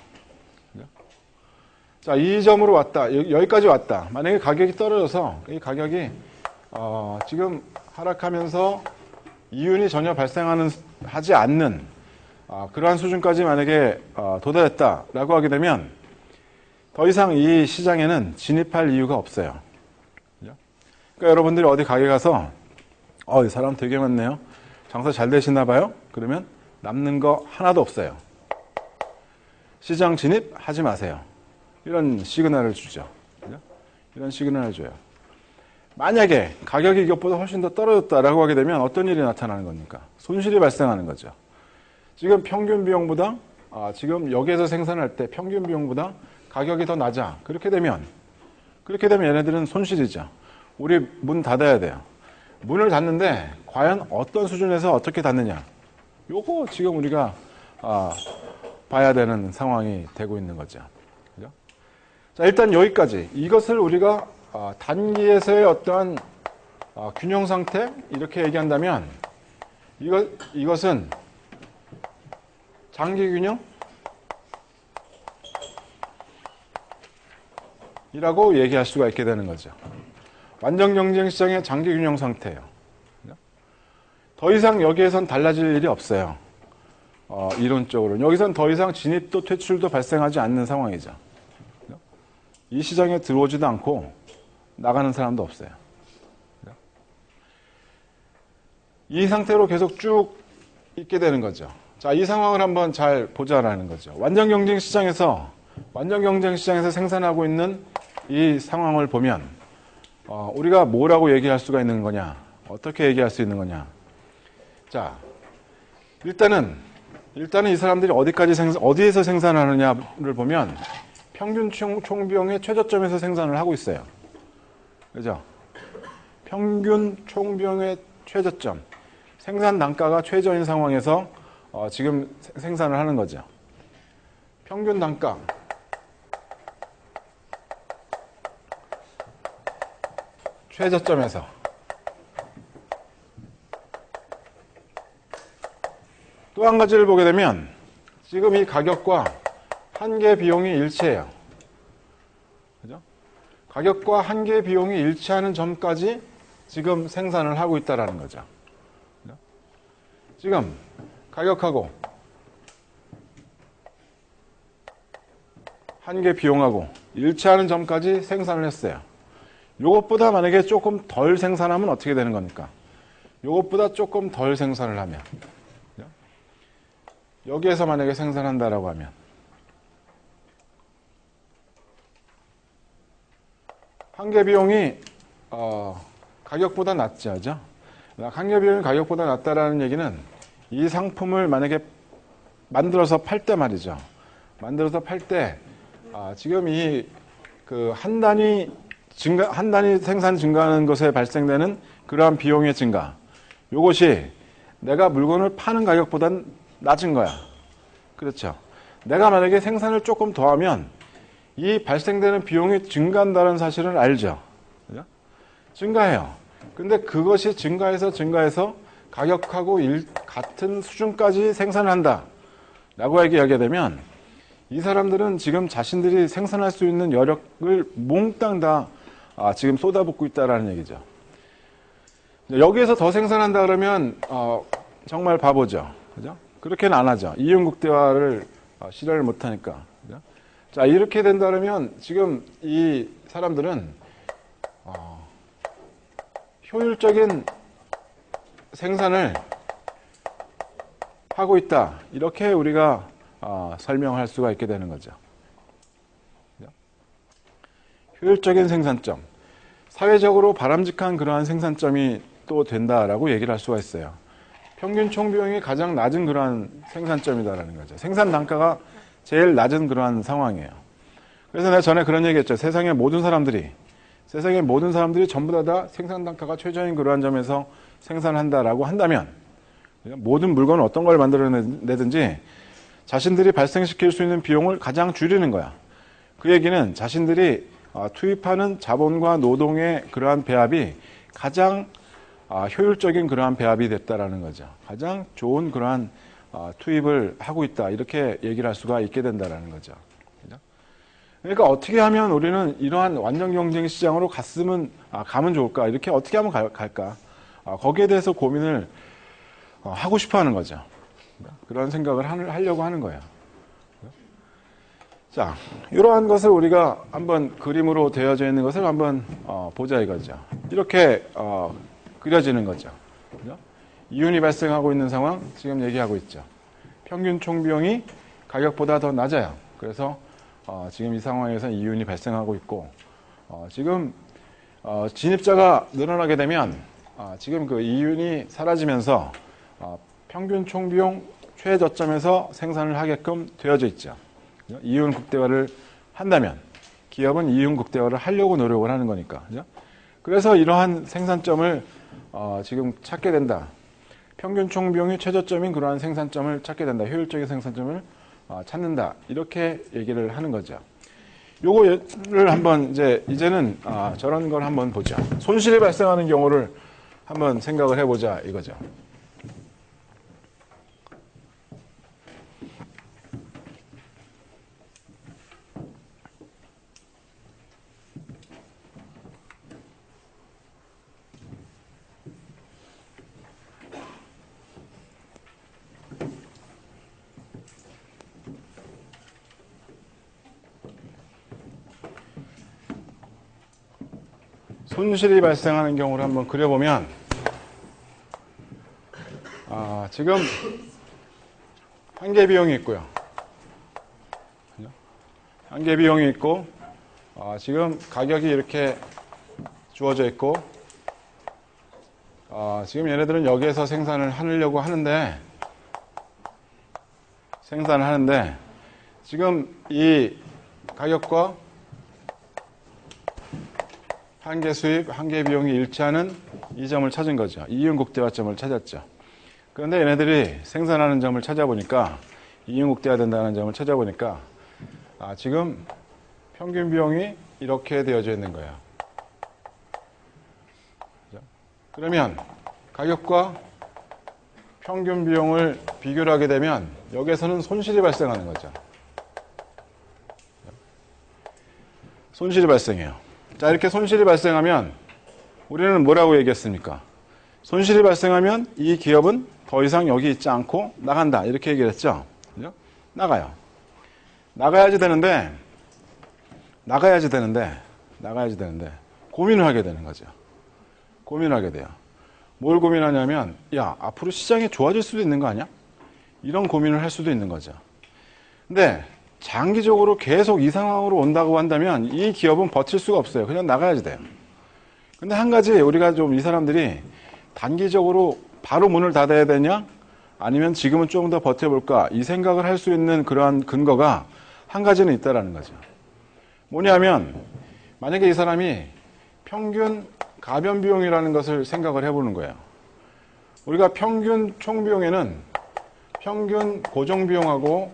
자, 이 점으로 왔다. 여기까지 왔다. 만약에 가격이 떨어져서 이 가격이 지금 하락하면서 이윤이 전혀 하지 않는 그러한 수준까지 만약에 도달했다라고 하게 되면 더 이상 이 시장에는 진입할 이유가 없어요. 그러니까 여러분들이 어디 가게 가서 이 사람 되게 많네요. 장사 잘 되시나 봐요? 그러면 남는 거 하나도 없어요. 시장 진입하지 마세요. 이런 시그널을 주죠. 이런 시그널을 줘요. 만약에 가격이 이것보다 훨씬 더 떨어졌다라고 하게 되면 어떤 일이 나타나는 겁니까? 손실이 발생하는 거죠. 지금 평균 비용보다 지금 여기에서 생산할 때 평균 비용보다 가격이 더 낮아. 그렇게 되면 얘네들은 손실이죠. 우리 문 닫아야 돼요. 문을 닫는데 과연 어떤 수준에서 어떻게 닫느냐. 요거 지금 우리가 봐야 되는 상황이 되고 있는 거죠. 그죠? 자, 일단 여기까지. 이것을 우리가 단기에서의 어떠한 균형 상태 이렇게 얘기한다면 이것은 장기 균형 이라고 얘기할 수가 있게 되는 거죠. 완전 경쟁 시장의 장기 균형 상태예요. 더 이상 여기에선 달라질 일이 없어요. 이론적으로. 여기선 더 이상 진입도 퇴출도 발생하지 않는 상황이죠. 이 시장에 들어오지도 않고 나가는 사람도 없어요. 이 상태로 계속 쭉 있게 되는 거죠. 자, 이 상황을 한번 잘 보자라는 거죠. 완전 경쟁 시장에서 생산하고 있는 이 상황을 보면 우리가 뭐라고 얘기할 수가 있는 거냐, 어떻게 얘기할 수 있는 거냐. 자, 일단은 이 사람들이 어디에서 생산하느냐를 보면 평균 총비용의 최저점에서 생산을 하고 있어요. 그죠? 평균 총비용의 최저점. 생산 단가가 최저인 상황에서 지금 생산을 하는 거죠. 평균 단가. 최저점에서. 또 한 가지를 보게 되면 지금 이 가격과 한계 비용이 일치해요. 그죠? 가격과 한계 비용이 일치하는 점까지 지금 생산을 하고 있다는 거죠. 그죠? 지금 가격하고 한계 비용하고 일치하는 점까지 생산을 했어요. 요것보다 만약에 조금 덜 생산하면 어떻게 되는 겁니까? 요것보다 조금 덜 생산을 하면, 여기에서 만약에 생산한다라고 하면 한계 비용이 가격보다 낮지 하죠. 한계 비용이 가격보다 낮다라는 얘기는 이 상품을 만약에 만들어서 팔 때 말이죠. 만들어서 팔 때 지금 이 그 한 단위 생산 증가하는 것에 발생되는 그러한 비용의 증가, 이것이 내가 물건을 파는 가격보다는 낮은 거야. 그렇죠. 내가 만약에 생산을 조금 더 하면 이 발생되는 비용이 증가한다는 사실을 알죠. 그죠? 증가해요. 근데 그것이 증가해서 가격하고 같은 수준까지 생산을 한다 라고 이야기하게 되면 이 사람들은 지금 자신들이 생산할 수 있는 여력을 몽땅 다 지금 쏟아붓고 있다라는 얘기죠. 여기에서 더 생산한다 그러면 정말 바보죠. 그죠? 그렇게는 안 하죠. 이윤국대화를 실현을 못하니까. 그죠? 자, 이렇게 된다면 지금 이 사람들은 효율적인 생산을 하고 있다. 이렇게 우리가 설명할 수가 있게 되는 거죠. 그죠? 효율적인 생산점. 사회적으로 바람직한 그러한 생산점이 또 된다라고 얘기를 할 수가 있어요. 평균 총비용이 가장 낮은 그러한 생산점이다라는 거죠. 생산 단가가 제일 낮은 그러한 상황이에요. 그래서 내가 전에 그런 얘기했죠. 세상의 모든 사람들이 전부 다 생산 단가가 최저인 그러한 점에서 생산한다라고 한다면 모든 물건은 어떤 걸 만들어내든지 자신들이 발생시킬 수 있는 비용을 가장 줄이는 거야. 그 얘기는 자신들이 투입하는 자본과 노동의 그러한 배합이 가장 효율적인 그러한 배합이 됐다라는 거죠. 가장 좋은 그러한 투입을 하고 있다. 이렇게 얘기를 할 수가 있게 된다라는 거죠. 그러니까 어떻게 하면 우리는 이러한 완전 경쟁 시장으로 가면 좋을까? 이렇게 어떻게 하면 갈까? 거기에 대해서 고민을 하고 싶어 하는 거죠. 그런 생각을 하려고 하는 거예요. 자, 이러한 것을 우리가 한번 그림으로 되어져 있는 것을 한번 보자 이거죠. 이렇게 그려지는 거죠. 그죠? 이윤이 발생하고 있는 상황 지금 얘기하고 있죠. 평균 총비용이 가격보다 더 낮아요. 그래서 지금 이 상황에서 이윤이 발생하고 있고 지금 진입자가 늘어나게 되면 지금 그 이윤이 사라지면서 평균 총비용 최저점에서 생산을 하게끔 되어져 있죠. 이윤 극대화를 한다면 기업은 이윤 극대화를 하려고 노력을 하는 거니까. 그죠? 그래서 이러한 생산점을 지금 찾게 된다. 평균 총비용이 최저점인 그러한 생산점을 찾게 된다. 효율적인 생산점을 찾는다. 이렇게 얘기를 하는 거죠. 요거를 한번 이제는 저런 걸 한번 보자. 손실이 발생하는 경우를 한번 생각을 해보자 이거죠. 손실이 발생하는 경우를 한번 그려보면 지금 한계 비용이 있고요. 한계 비용이 있고 지금 가격이 이렇게 주어져 있고 지금 얘네들은 여기에서 생산을 하려고 하는데 지금 이 가격과 한계 수입, 한계 비용이 일치하는 이 점을 찾은 거죠. 이윤 극대화점을 찾았죠. 그런데 얘네들이 생산하는 점을 찾아보니까 이윤 극대화된다는 점을 찾아보니까 지금 평균 비용이 이렇게 되어져 있는 거예요. 그러면 가격과 평균 비용을 비교를 하게 되면 여기에서는 손실이 발생하는 거죠. 손실이 발생해요. 자, 이렇게 손실이 발생하면 우리는 뭐라고 얘기했습니까? 손실이 발생하면 이 기업은 더 이상 여기 있지 않고 나간다. 이렇게 얘기를 했죠. 그죠? 나가요. 나가야지 되는데 고민을 하게 되는 거죠. 고민을 하게 돼요. 뭘 고민하냐면 앞으로 시장이 좋아질 수도 있는 거 아니야? 이런 고민을 할 수도 있는 거죠. 근데 장기적으로 계속 이 상황으로 온다고 한다면 이 기업은 버틸 수가 없어요. 그냥 나가야지 돼요. 근데 한 가지 우리가 좀 이 사람들이 단기적으로 바로 문을 닫아야 되냐? 아니면 지금은 조금 더 버텨볼까? 이 생각을 할 수 있는 그러한 근거가 한 가지는 있다라는 거죠. 뭐냐면 만약에 이 사람이 평균 가변 비용이라는 것을 생각을 해보는 거예요. 우리가 평균 총비용에는 평균 고정 비용하고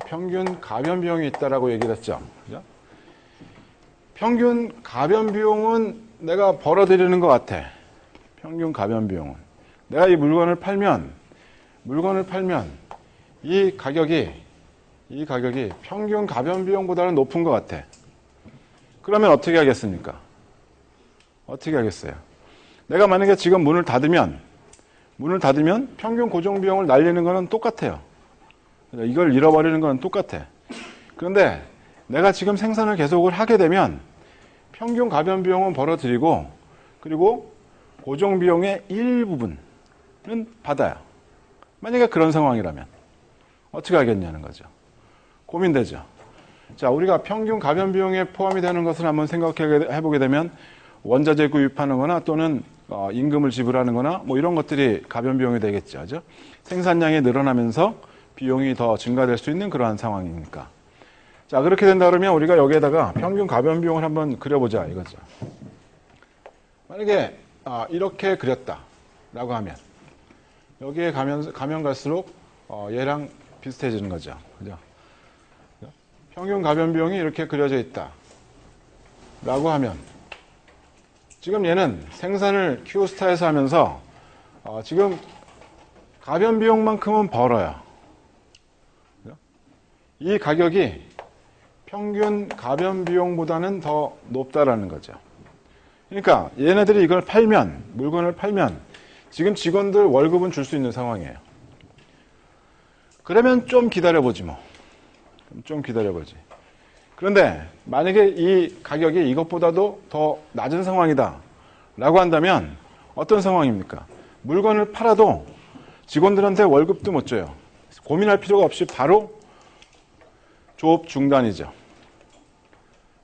평균 가변 비용이 있다라고 얘기를 했죠. 그죠? 평균 가변 비용은 내가 벌어들이는 것 같아. 평균 가변 비용은. 내가 이 물건을 팔면 이 가격이 평균 가변 비용보다는 높은 것 같아. 그러면 어떻게 하겠습니까? 어떻게 하겠어요? 내가 만약에 지금 문을 닫으면 평균 고정 비용을 날리는 거는 똑같아요. 이걸 잃어버리는 건 똑같아. 그런데 내가 지금 생산을 계속을 하게 되면 평균 가변 비용은 벌어들이고 그리고 고정 비용의 일부분은 받아요. 만약에 그런 상황이라면 어떻게 하겠냐는 거죠. 고민되죠. 자, 우리가 평균 가변 비용에 포함이 되는 것을 한번 생각해 보게 되면 원자재 구입하는 거나 또는 임금을 지불하는 거나 뭐 이런 것들이 가변 비용이 되겠죠. 그죠? 생산량이 늘어나면서 비용이 더 증가될 수 있는 그러한 상황이니까. 자, 그렇게 된다 그러면 우리가 여기에다가 평균 가변 비용을 한번 그려보자 이거죠. 만약에 이렇게 그렸다라고 하면 여기에 가면 갈수록 얘랑 비슷해지는 거죠. 그죠? 평균 가변 비용이 이렇게 그려져 있다라고 하면 지금 얘는 생산을 Q스타에서 하면서 지금 가변 비용만큼은 벌어요. 이 가격이 평균 가변 비용보다는 더 높다라는 거죠. 그러니까 얘네들이 이걸 팔면, 물건을 팔면 지금 직원들 월급은 줄 수 있는 상황이에요. 그러면 좀 기다려보지 뭐. 좀 기다려보지. 그런데 만약에 이 가격이 이것보다도 더 낮은 상황이다 라고 한다면 어떤 상황입니까? 물건을 팔아도 직원들한테 월급도 못 줘요. 고민할 필요가 없이 바로 조업 중단이죠.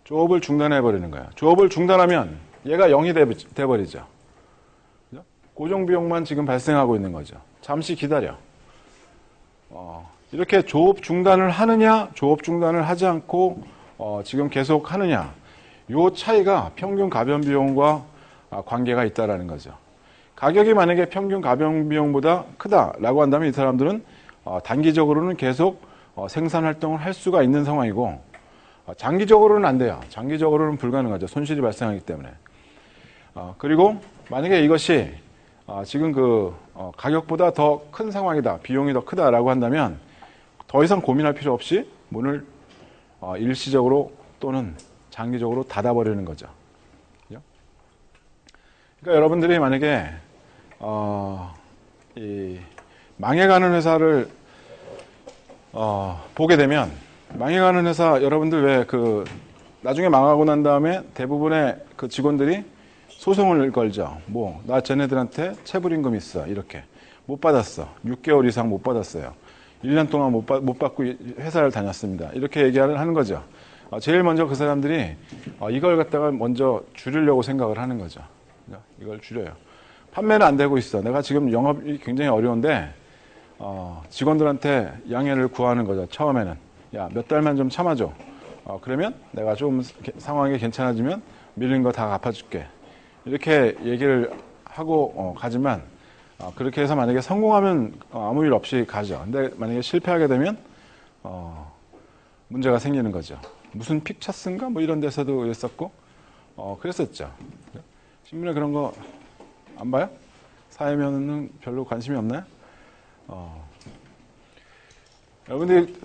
조업을 중단해버리는 거예요. 조업을 중단하면 얘가 0이 돼버리죠. 고정비용만 지금 발생하고 있는 거죠. 잠시 기다려. 이렇게 조업 중단을 하느냐, 조업 중단을 하지 않고 지금 계속 하느냐, 요 차이가 평균 가변 비용과 관계가 있다라는 거죠. 가격이 만약에 평균 가변 비용보다 크다라고 한다면 이 사람들은 단기적으로는 계속 생산 활동을 할 수가 있는 상황이고 장기적으로는 안 돼요. 장기적으로는 불가능하죠. 손실이 발생하기 때문에. 그리고 만약에 이것이 지금 그 가격보다 더 큰 상황이다, 비용이 더 크다라고 한다면 더 이상 고민할 필요 없이 문을 일시적으로 또는 장기적으로 닫아버리는 거죠. 그러니까 여러분들이 만약에 이 망해가는 회사를 보게 되면 망해가는 회사 여러분들 왜 그 나중에 망하고 난 다음에 대부분의 그 직원들이 소송을 걸죠. 뭐 나 쟤네들한테 체불임금 있어 이렇게 못 받았어. 6개월 이상 못 받았어요. 1년 동안 못 받고 회사를 다녔습니다. 이렇게 하는 거죠. 제일 먼저 그 사람들이 이걸 갖다가 먼저 줄이려고 생각을 하는 거죠. 이걸 줄여요. 판매는 안 되고 있어. 내가 지금 영업이 굉장히 어려운데 직원들한테 양해를 구하는 거죠. 처음에는. 야, 몇 달만 좀 참아줘. 그러면 내가 좀 상황이 괜찮아지면 밀린 거 다 갚아줄게. 이렇게 얘기를 하고 가지만 그렇게 해서 만약에 성공하면 아무 일 없이 가죠. 근데 만약에 실패하게 되면 문제가 생기는 거죠. 무슨 픽처스인가 뭐 이런 데서도 그랬었고 그랬었죠. 신문에 그런 거 안 봐요? 사회면은 별로 관심이 없나요? 여러분들이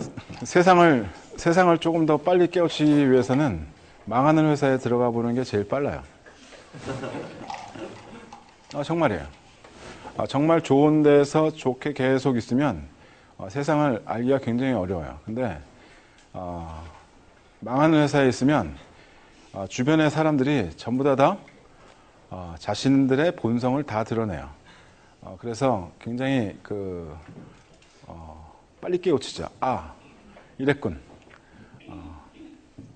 세상을 조금 더 빨리 깨우치기 위해서는 망하는 회사에 들어가 보는 게 제일 빨라요. 정말이에요. 정말 좋은 데서 좋게 계속 있으면 세상을 알기가 굉장히 어려워요. 근데 망하는 회사에 있으면 주변의 사람들이 전부 다 자신들의 본성을 다 드러내요. 그래서 굉장히 빨리 깨우치죠. 이랬군.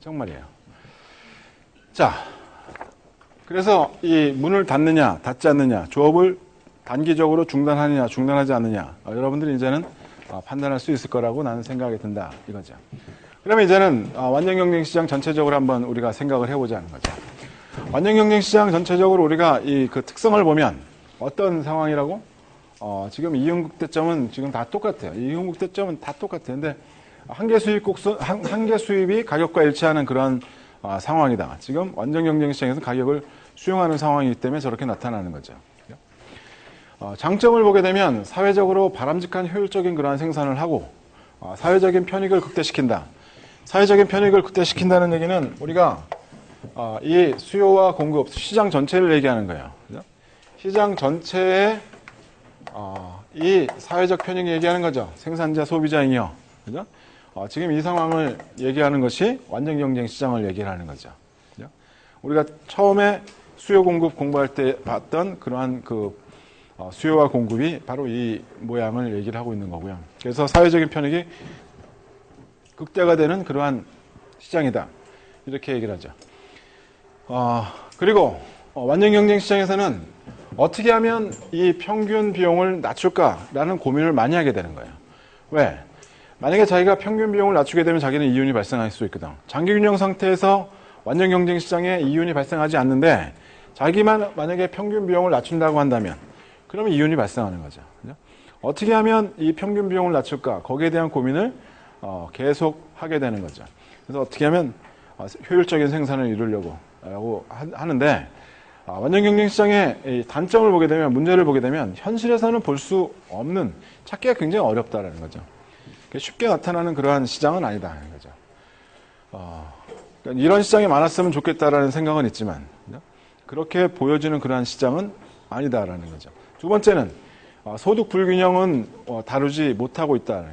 정말이에요. 자, 그래서 이 문을 닫느냐, 닫지 않느냐, 조업을 단기적으로 중단하느냐, 중단하지 않느냐, 여러분들이 이제는 판단할 수 있을 거라고 나는 생각이 든다. 이거죠. 그러면 이제는 완전경쟁시장 전체적으로 한번 우리가 생각을 해보자는 거죠. 완전경쟁시장 전체적으로 우리가 그 특성을 보면 어떤 상황이라고? 지금 이윤국대점은 지금 다 똑같아요. 이윤국대점은 다 똑같아요. 근데 한계 수입이 가격과 일치하는 그런 상황이다. 지금 완전경쟁시장에서 가격을 수용하는 상황이기 때문에 저렇게 나타나는 거죠. 장점을 보게 되면 사회적으로 바람직한 효율적인 그러한 생산을 하고 사회적인 편익을 극대시킨다. 사회적인 편익을 극대시킨다는 얘기는 우리가 이 수요와 공급, 시장 전체를 얘기하는 거예요. 그죠? 시장 전체에 이 사회적 편익을 얘기하는 거죠. 생산자, 소비자 잉여. 그죠? 지금 이 상황을 얘기하는 것이 완전 경쟁 시장을 얘기하는 거죠. 그죠? 우리가 처음에 수요 공급 공부할 때 봤던 그러한 수요와 공급이 바로 이 모양을 얘기를 하고 있는 거고요. 그래서 사회적인 편익이 극대가 되는 그러한 시장이다. 이렇게 얘기를 하죠. 그리고 완전 경쟁 시장에서는 어떻게 하면 이 평균 비용을 낮출까라는 고민을 많이 하게 되는 거예요. 왜? 만약에 자기가 평균 비용을 낮추게 되면 자기는 이윤이 발생할 수 있거든. 장기 균형 상태에서 완전 경쟁 시장에 이윤이 발생하지 않는데 자기만 만약에 평균 비용을 낮춘다고 한다면 그러면 이윤이 발생하는 거죠. 그죠? 어떻게 하면 이 평균 비용을 낮출까? 거기에 대한 고민을 계속 하게 되는 거죠. 그래서 어떻게 하면 효율적인 생산을 이루려고 하는데 완전 경쟁 시장의 단점을 보게 되면 문제를 보게 되면 현실에서는 볼 수 없는 찾기가 굉장히 어렵다라는 거죠. 쉽게 나타나는 그러한 시장은 아니다라는 거죠. 그러니까 이런 시장이 많았으면 좋겠다라는 생각은 있지만 그렇게 보여지는 그러한 시장은 아니다라는 거죠. 두 번째는 소득 불균형은 다루지 못하고 있다.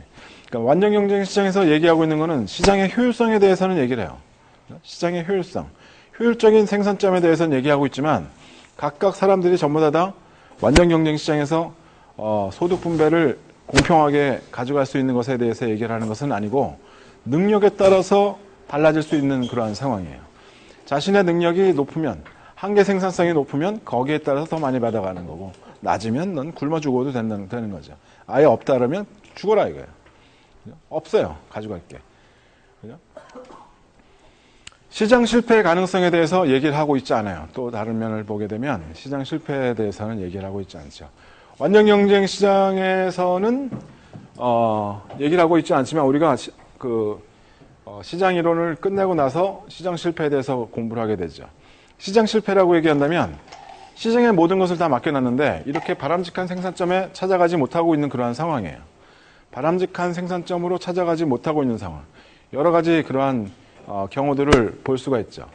그러니까 완전 경쟁 시장에서 얘기하고 있는 것은 시장의 효율성에 대해서는 얘기를 해요. 시장의 효율성, 효율적인 생산점에 대해서는 얘기하고 있지만 각각 사람들이 전부 다 완전 경쟁 시장에서 소득 분배를 공평하게 가져갈 수 있는 것에 대해서 얘기를 하는 것은 아니고 능력에 따라서 달라질 수 있는 그러한 상황이에요. 자신의 능력이 높으면 한계 생산성이 높으면 거기에 따라서 더 많이 받아가는 거고 낮으면 넌 굶어 죽어도 되는 거죠. 아예 없다 그러면 죽어라 이거예요. 없어요. 가져갈 게. 그죠? 시장 실패의 가능성에 대해서 얘기를 하고 있지 않아요. 또 다른 면을 보게 되면 시장 실패에 대해서는 얘기를 하고 있지 않죠. 완전 경쟁 시장에서는 얘기를 하고 있지 않지만 우리가 시장 이론을 끝내고 나서 시장 실패에 대해서 공부를 하게 되죠. 시장 실패라고 얘기한다면 시장의 모든 것을 다 맡겨놨는데 이렇게 바람직한 생산점에 찾아가지 못하고 있는 그러한 상황이에요. 바람직한 생산점으로 찾아가지 못하고 있는 상황. 여러 가지 그러한 경우들을 볼 수가 있죠.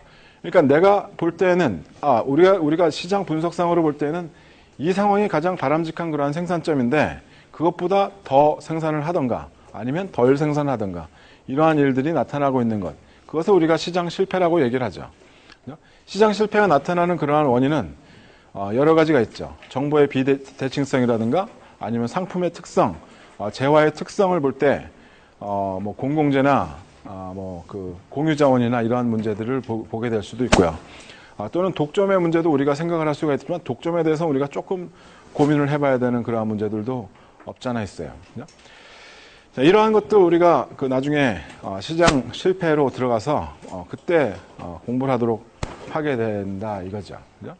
그러니까 내가 볼 때는 우리가 시장 분석상으로 볼 때는 이 상황이 가장 바람직한 그러한 생산점인데 그것보다 더 생산을 하던가 아니면 덜 생산을 하던가 이러한 일들이 나타나고 있는 것. 그것을 우리가 시장 실패라고 얘기를 하죠. 시장 실패가 나타나는 그러한 원인은 여러 가지가 있죠. 정보의 비대칭성이라든가 아니면 상품의 특성, 재화의 특성을 볼 때 뭐 공공재나 공유자원이나 이러한 문제들을 보게 될 수도 있고요. 또는 독점의 문제도 우리가 생각을 할 수가 있지만 독점에 대해서 우리가 조금 고민을 해봐야 되는 그러한 문제들도 없지 않아 있어요. 자, 이러한 것도 우리가 나중에 시장 실패로 들어가서 그때 공부를 하도록 하게 된다 이거죠. 그죠?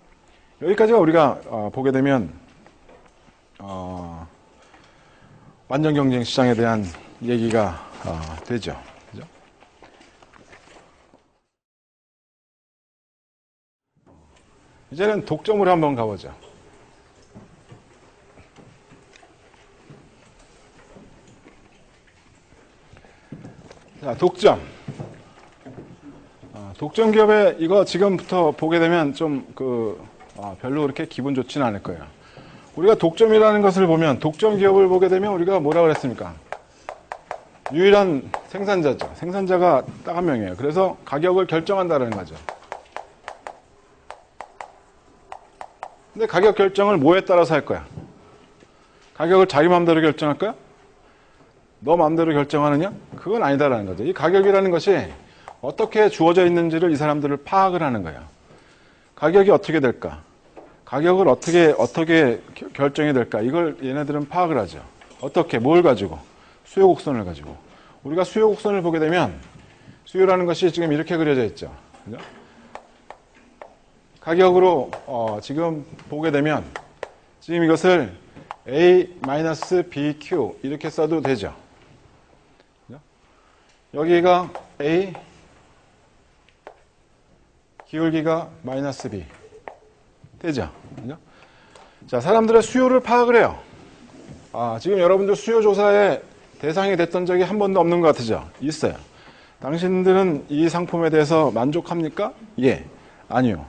여기까지가 우리가 보게 되면 완전 경쟁 시장에 대한 얘기가 되죠. 그죠? 이제는 독점으로 한번 가보죠. 자, 독점. 독점 기업의 이거 지금부터 보게 되면 좀 별로 그렇게 기분 좋지는 않을 거예요. 우리가 독점이라는 것을 보면 독점 기업을 보게 되면 우리가 뭐라 그랬습니까? 유일한 생산자죠. 생산자가 딱 한 명이에요. 그래서 가격을 결정한다는 거죠. 근데 가격 결정을 뭐에 따라서 할 거야? 가격을 자기 마음대로 결정할 거야? 너 마음대로 결정하느냐? 그건 아니다라는 거죠. 이 가격이라는 것이 어떻게 주어져 있는지를 이 사람들을 파악을 하는 거예요. 가격이 어떻게 될까? 가격을 어떻게 결정이 될까? 이걸 얘네들은 파악을 하죠. 어떻게, 뭘 가지고? 수요 곡선을 가지고. 우리가 수요 곡선을 보게 되면 수요라는 것이 지금 이렇게 그려져 있죠. 그죠? 가격으로 지금 보게 되면 지금 이것을 A-BQ 이렇게 써도 되죠. 그죠? 여기가 A, 기울기가 -B 되죠. 그죠? 자, 사람들의 수요를 파악을 해요. 지금 여러분들 수요 조사에 대상이 됐던 적이 한 번도 없는 것 같으죠? 있어요. 당신들은 이 상품에 대해서 만족합니까? 예. 아니요.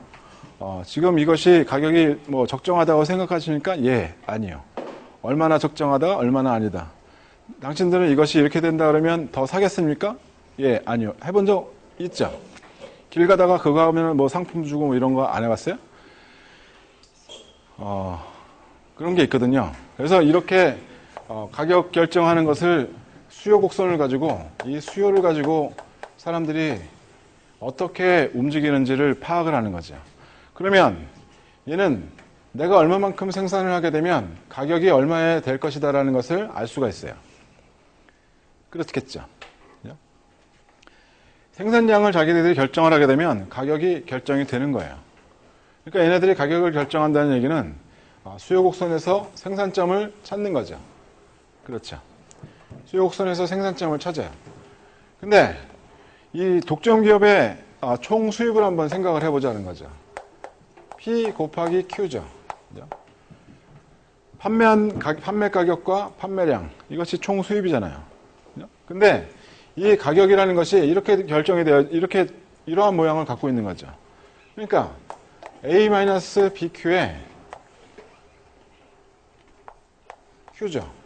지금 이것이 가격이 적정하다고 생각하십니까? 예. 아니요. 얼마나 적정하다? 얼마나 아니다. 당신들은 이것이 이렇게 된다 그러면 더 사겠습니까? 예. 아니요. 해본 적 있죠? 길 가다가 그거 하면 상품 주고 이런 거 안 해봤어요? 그런 게 있거든요. 그래서 이렇게 가격 결정하는 것을 수요 곡선을 가지고 이 수요를 가지고 사람들이 어떻게 움직이는지를 파악을 하는 거죠. 그러면 얘는 내가 얼마만큼 생산을 하게 되면 가격이 얼마에 될 것이다라는 것을 알 수가 있어요. 그렇겠죠. 생산량을 자기들이 결정을 하게 되면 가격이 결정이 되는 거예요. 그러니까 얘네들이 가격을 결정한다는 얘기는 수요 곡선에서 생산점을 찾는 거죠. 그렇죠. 수요 곡선에서 생산점을 찾아요. 근데 이 독점 기업의 총 수입을 한번 생각을 해보자는 거죠. P 곱하기 Q죠. 판매 가격과 판매량, 이것이 총 수입이잖아요. 근데 이 가격이라는 것이 이렇게 결정이 되어 이러한 모양을 갖고 있는 거죠. 그러니까 A-BQ의 Q죠.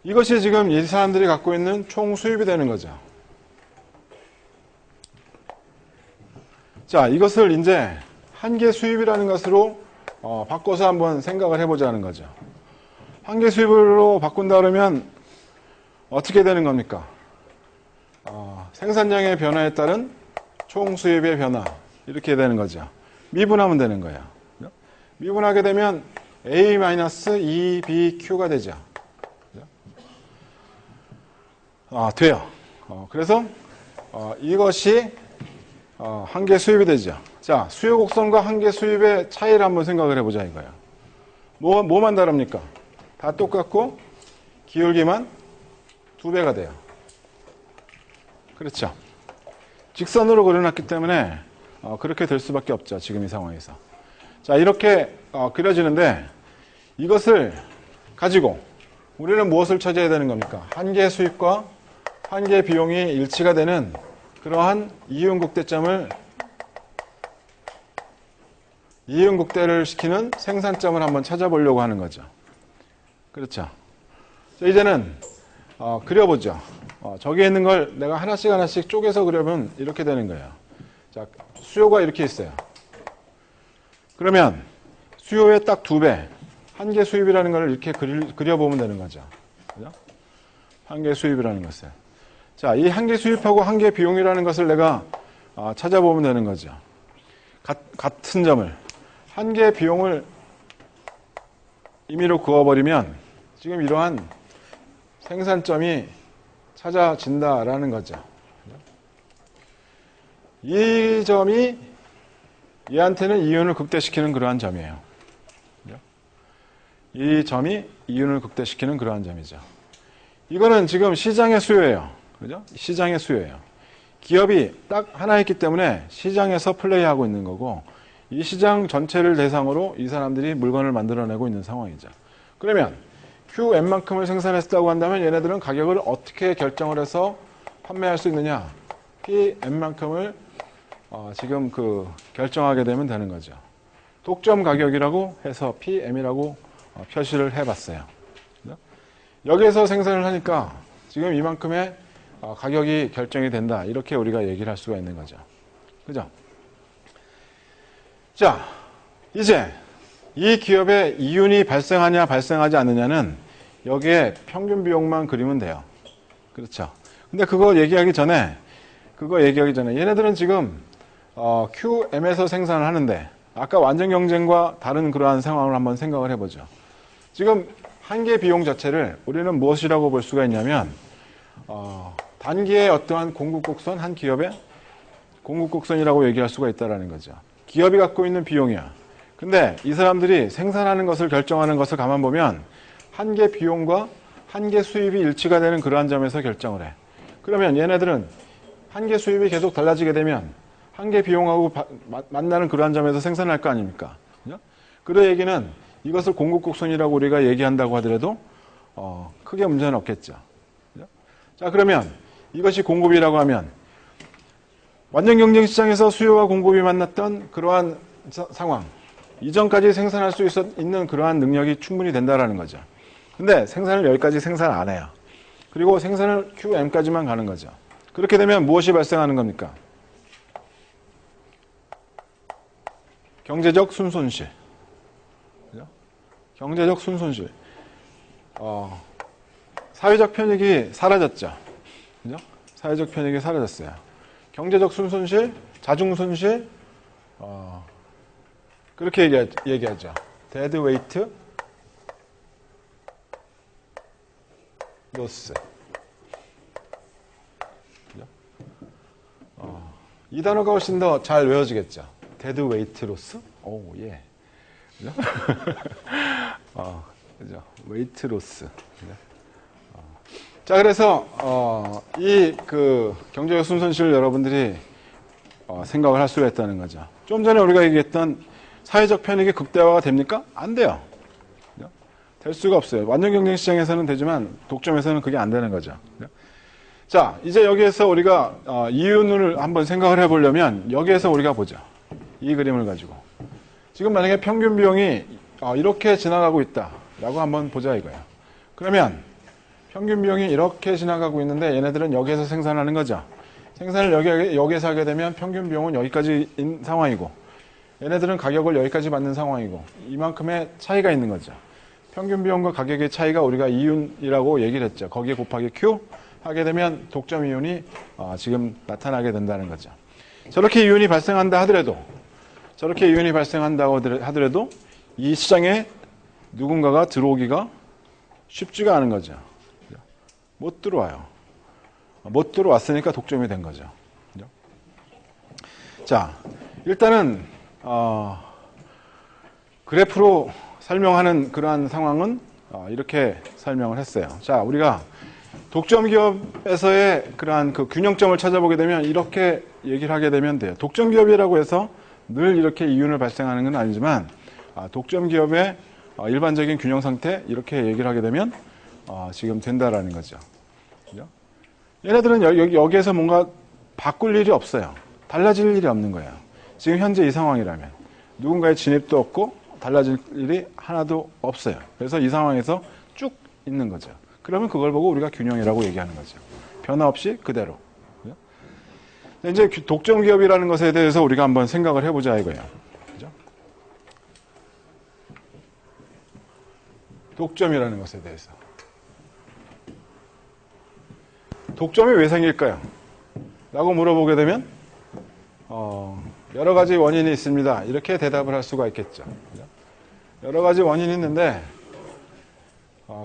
이것이 지금 이 사람들이 갖고 있는 총 수입이 되는 거죠. 자, 이것을 이제 한계 수입이라는 것으로 바꿔서 한번 생각을 해보자는 거죠. 한계 수입으로 바꾼다 그러면 어떻게 되는 겁니까? 생산량의 변화에 따른 총 수입의 변화, 이렇게 되는 거죠. 미분하면 되는 거예요. 미분하게 되면 A-2BQ가 되죠. 돼요. 그래서 이것이 한계 수입이 되죠. 자, 수요 곡선과 한계 수입의 차이를 한번 생각을 해보자 이거예요. 뭐만 다릅니까? 다 똑같고 기울기만 2배가 돼요. 그렇죠. 직선으로 그려놨기 때문에 그렇게 될 수밖에 없죠. 지금 이 상황에서. 자, 이렇게 그려지는데 이것을 가지고 우리는 무엇을 찾아야 되는 겁니까? 한계 수입과 한계 비용이 일치가 되는 그러한 이윤국대를 시키는 생산점을 한번 찾아보려고 하는 거죠. 그렇죠. 자, 이제는 그려보죠. 저기에 있는 걸 내가 하나씩 쪼개서 그려보면 이렇게 되는 거예요. 자, 수요가 이렇게 있어요. 그러면 수요의 딱 2배, 한계 수입이라는 걸 이렇게 그려보면 되는 거죠. 그죠? 한계 수입이라는 것을. 자, 이 한계 수입하고 한계 비용이라는 것을 내가 찾아보면 되는 거죠. 같은 점을, 한계 비용을 임의로 그어버리면 지금 이러한 생산점이 찾아진다라는 거죠. 이 점이 얘한테는 이윤을 극대시키는 그러한 점이에요. 이 점이 이윤을 극대시키는 그러한 점이죠. 이거는 지금 시장의 수요예요. 그죠? 시장의 수요예요. 기업이 딱 하나 있기 때문에 시장에서 플레이하고 있는 거고, 이 시장 전체를 대상으로 이 사람들이 물건을 만들어내고 있는 상황이죠. 그러면 QM만큼을 생산했다고 한다면 얘네들은 가격을 어떻게 결정을 해서 판매할 수 있느냐? PM만큼을 지금 결정하게 되면 되는 거죠. 독점 가격이라고 해서 PM이라고 표시를 해봤어요. 여기에서 생산을 하니까 지금 이만큼의 가격이 결정이 된다. 이렇게 우리가 얘기를 할 수가 있는 거죠. 그죠? 자, 이제 이 기업의 이윤이 발생하냐 발생하지 않느냐는 여기에 평균 비용만 그리면 돼요. 그렇죠? 근데 그거 얘기하기 전에 얘네들은 지금 QM에서 생산을 하는데 아까 완전 경쟁과 다른 그러한 상황을 한번 생각을 해보죠. 지금 한계 비용 자체를 우리는 무엇이라고 볼 수가 있냐면 단기의 어떠한 공급곡선, 한 기업의 공급곡선이라고 얘기할 수가 있다는 거죠. 기업이 갖고 있는 비용이야. 근데 이 사람들이 생산하는 것을 결정하는 것을 가만 보면 한계 비용과 한계 수입이 일치가 되는 그러한 점에서 결정을 해. 그러면 얘네들은 한계 수입이 계속 달라지게 되면 한계 비용하고 만나는 그러한 점에서 생산할 거 아닙니까? 그 얘기는 이것을 공급곡선이라고 우리가 얘기한다고 하더라도 크게 문제는 없겠죠. 자, 그러면 이것이 공급이라고 하면 완전 경쟁 시장에서 수요와 공급이 만났던 그러한 상황, 이전까지 생산할 수 있는 그러한 능력이 충분히 된다라는 거죠. 근데 생산을 여기까지 생산 안 해요. 그리고 생산을 QM까지만 가는 거죠. 그렇게 되면 무엇이 발생하는 겁니까? 경제적 순손실. 그죠? 경제적 순손실. 사회적 편익이 사라졌죠. 그죠? 사회적 편익이 사라졌어요. 경제적 순손실, 자중 손실, 그렇게 얘기하죠. 데드 웨이트 로스. 이 단어가 훨씬 더 잘 외워지겠죠. 데드 웨이트 로스? 오, 예. 그죠? 그죠? 웨이트 로스. 그죠? 자, 그래서, 이 경제적 순손실을 여러분들이 생각을 할 수가 있다는 거죠. 좀 전에 우리가 얘기했던 사회적 편익이 극대화가 됩니까? 안 돼요. 그죠? 될 수가 없어요. 완전 경쟁 시장에서는 되지만 독점에서는 그게 안 되는 거죠. 그죠? 자, 이제 여기에서 우리가 이윤을 한번 생각을 해보려면 여기에서 우리가 보죠. 이 그림을 가지고. 지금 만약에 평균 비용이 이렇게 지나가고 있다라고 한번 보자 이거예요. 그러면 평균 비용이 이렇게 지나가고 있는데 얘네들은 여기에서 생산하는 거죠. 생산을 여기에서 하게 되면 평균 비용은 여기까지인 상황이고 얘네들은 가격을 여기까지 받는 상황이고 이만큼의 차이가 있는 거죠. 평균 비용과 가격의 차이가 우리가 이윤이라고 얘기를 했죠. 거기에 곱하기 Q 하게 되면 독점 이윤이 지금 나타나게 된다는 거죠. 저렇게 이윤이 발생한다 하더라도 이 시장에 누군가가 들어오기가 쉽지가 않은 거죠. 못 들어와요. 못 들어왔으니까 독점이 된 거죠. 자, 일단은 그래프로 설명하는 그러한 상황은 이렇게 설명을 했어요. 자, 우리가 독점 기업에서의 그러한 그 균형점을 찾아보게 되면 이렇게 얘기를 하게 되면 돼요. 독점 기업이라고 해서 늘 이렇게 이윤을 발생하는 건 아니지만 독점 기업의 일반적인 균형 상태 이렇게 얘기를 하게 되면 지금 된다라는 거죠. 그죠? 얘네들은 여기에서 뭔가 바꿀 일이 없어요. 달라질 일이 없는 거예요. 지금 현재 이 상황이라면 누군가의 진입도 없고 달라질 일이 하나도 없어요. 그래서 이 상황에서 쭉 있는 거죠. 그러면 그걸 보고 우리가 균형이라고 얘기하는 거죠. 변화 없이 그대로. 그죠? 이제 독점 기업이라는 것에 대해서 우리가 한번 생각을 해보자 이거예요. 그죠? 독점이라는 것에 대해서. 독점이 왜 생길까요? 라고 물어보게 되면 여러 가지 원인이 있습니다. 이렇게 대답을 할 수가 있겠죠. 그죠? 여러 가지 원인이 있는데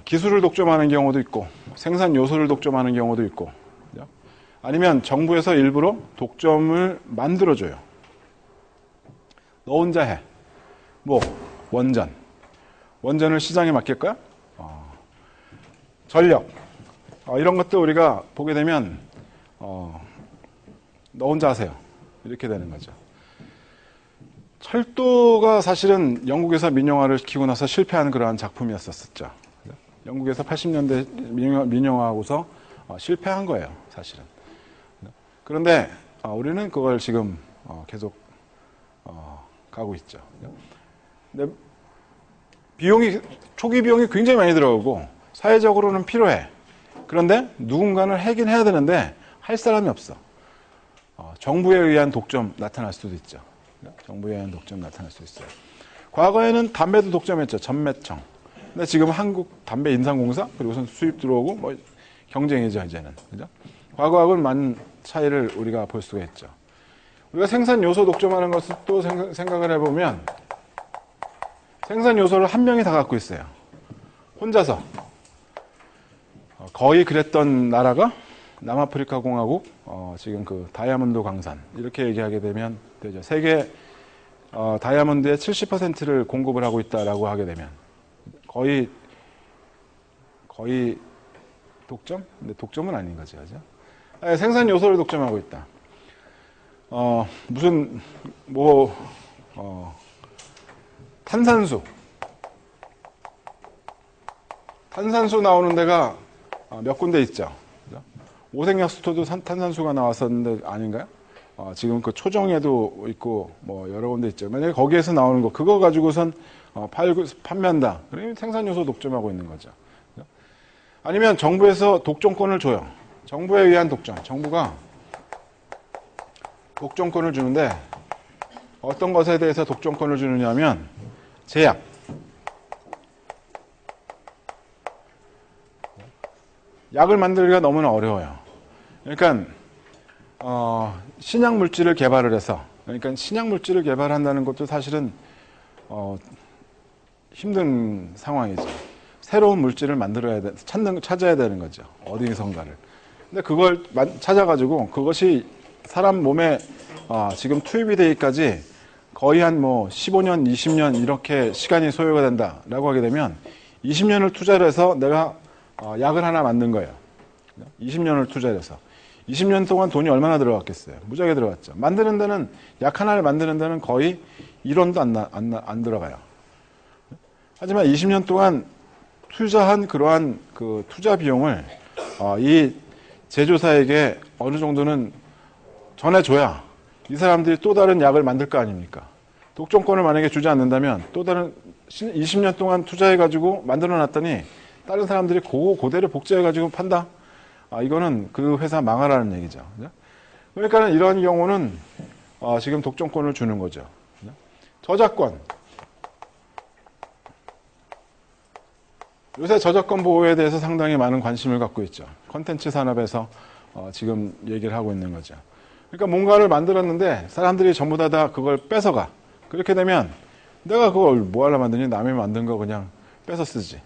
기술을 독점하는 경우도 있고 생산 요소를 독점하는 경우도 있고 그죠? 아니면 정부에서 일부러 독점을 만들어줘요. 너 혼자 해. 뭐 원전을 시장에 맡길까요? 전력 이런 것도 우리가 보게 되면 너 혼자 하세요. 이렇게 되는 거죠. 철도가 사실은 영국에서 민영화를 시키고 나서 실패한 그러한 작품이었었죠. 영국에서 80년대 민영화하고서 실패한 거예요, 사실은. 그런데 우리는 그걸 지금 계속 가고 있죠. 근데 초기 비용이 굉장히 많이 들어가고 사회적으로는 필요해. 그런데 누군가는 하긴 해야 되는데 할 사람이 없어. 정부에 의한 독점 나타날 수도 있죠. 정부에 의한 독점 나타날 수 있어요. 과거에는 담배도 독점했죠. 전매청. 근데 지금 한국 담배 인상공사 그리고선 수입 들어오고 뭐 경쟁이죠 이제는. 그죠? 과거하고는 많은 차이를 우리가 볼 수가 있죠. 우리가 생산 요소 독점하는 것을 또 생각을 해보면 생산 요소를 한 명이 다 갖고 있어요. 혼자서. 거의 그랬던 나라가 남아프리카 공화국, 지금 그 다이아몬드 광산 이렇게 얘기하게 되면 되죠. 세계 다이아몬드의 70%를 공급을 하고 있다라고 하게 되면 거의 독점? 근데 독점은 아닌 거죠, 그죠? 생산 요소를 독점하고 있다. 탄산수 나오는 데가 몇 군데 있죠. 오색약수토도 탄산수가 나왔었는데 아닌가요? 지금 그 초정에도 있고 뭐 여러 군데 있죠. 만약에 거기에서 나오는 거 그거 가지고선 판매한다. 그러면 생산요소 독점하고 있는 거죠. 아니면 정부에서 독점권을 줘요. 정부에 의한 독점. 정부가 독점권을 주는데 어떤 것에 대해서 독점권을 주느냐면 제약. 약을 만들기가 너무나 어려워요. 그러니까 신약 물질을 개발을 해서 그러니까 신약 물질을 개발한다는 것도 사실은 힘든 상황이죠. 새로운 물질을 찾아야 되는 거죠. 어디선가를. 근데 그걸 찾아가지고 그것이 사람 몸에 지금 투입이 되기까지 거의 한 15년, 20년 이렇게 시간이 소요가 된다라고 하게 되면 20년을 투자를 해서 내가 약을 하나 만든 거예요. 20년을 투자를 해서. 20년 동안 돈이 얼마나 들어갔겠어요? 무지하게 들어갔죠. 만드는 데는, 약 하나를 만드는 데는 거의 1원도 안 들어가요. 하지만 20년 동안 투자한 그러한 그 투자 비용을 이 제조사에게 어느 정도는 전해줘야 이 사람들이 또 다른 약을 만들 거 아닙니까? 독점권을 만약에 주지 않는다면 또 다른 20년 동안 투자해가지고 만들어 놨더니 다른 사람들이 그대로 복제해가지고 판다? 이거는 그 회사 망하라는 얘기죠. 그러니까 이런 경우는 지금 독점권을 주는 거죠. 저작권. 요새 저작권 보호에 대해서 상당히 많은 관심을 갖고 있죠. 콘텐츠 산업에서 지금 얘기를 하고 있는 거죠. 그러니까 뭔가를 만들었는데 사람들이 전부 다 그걸 뺏어가. 그렇게 되면 내가 그걸 뭐 하려 만드니? 남이 만든 거 그냥 뺏어 쓰지.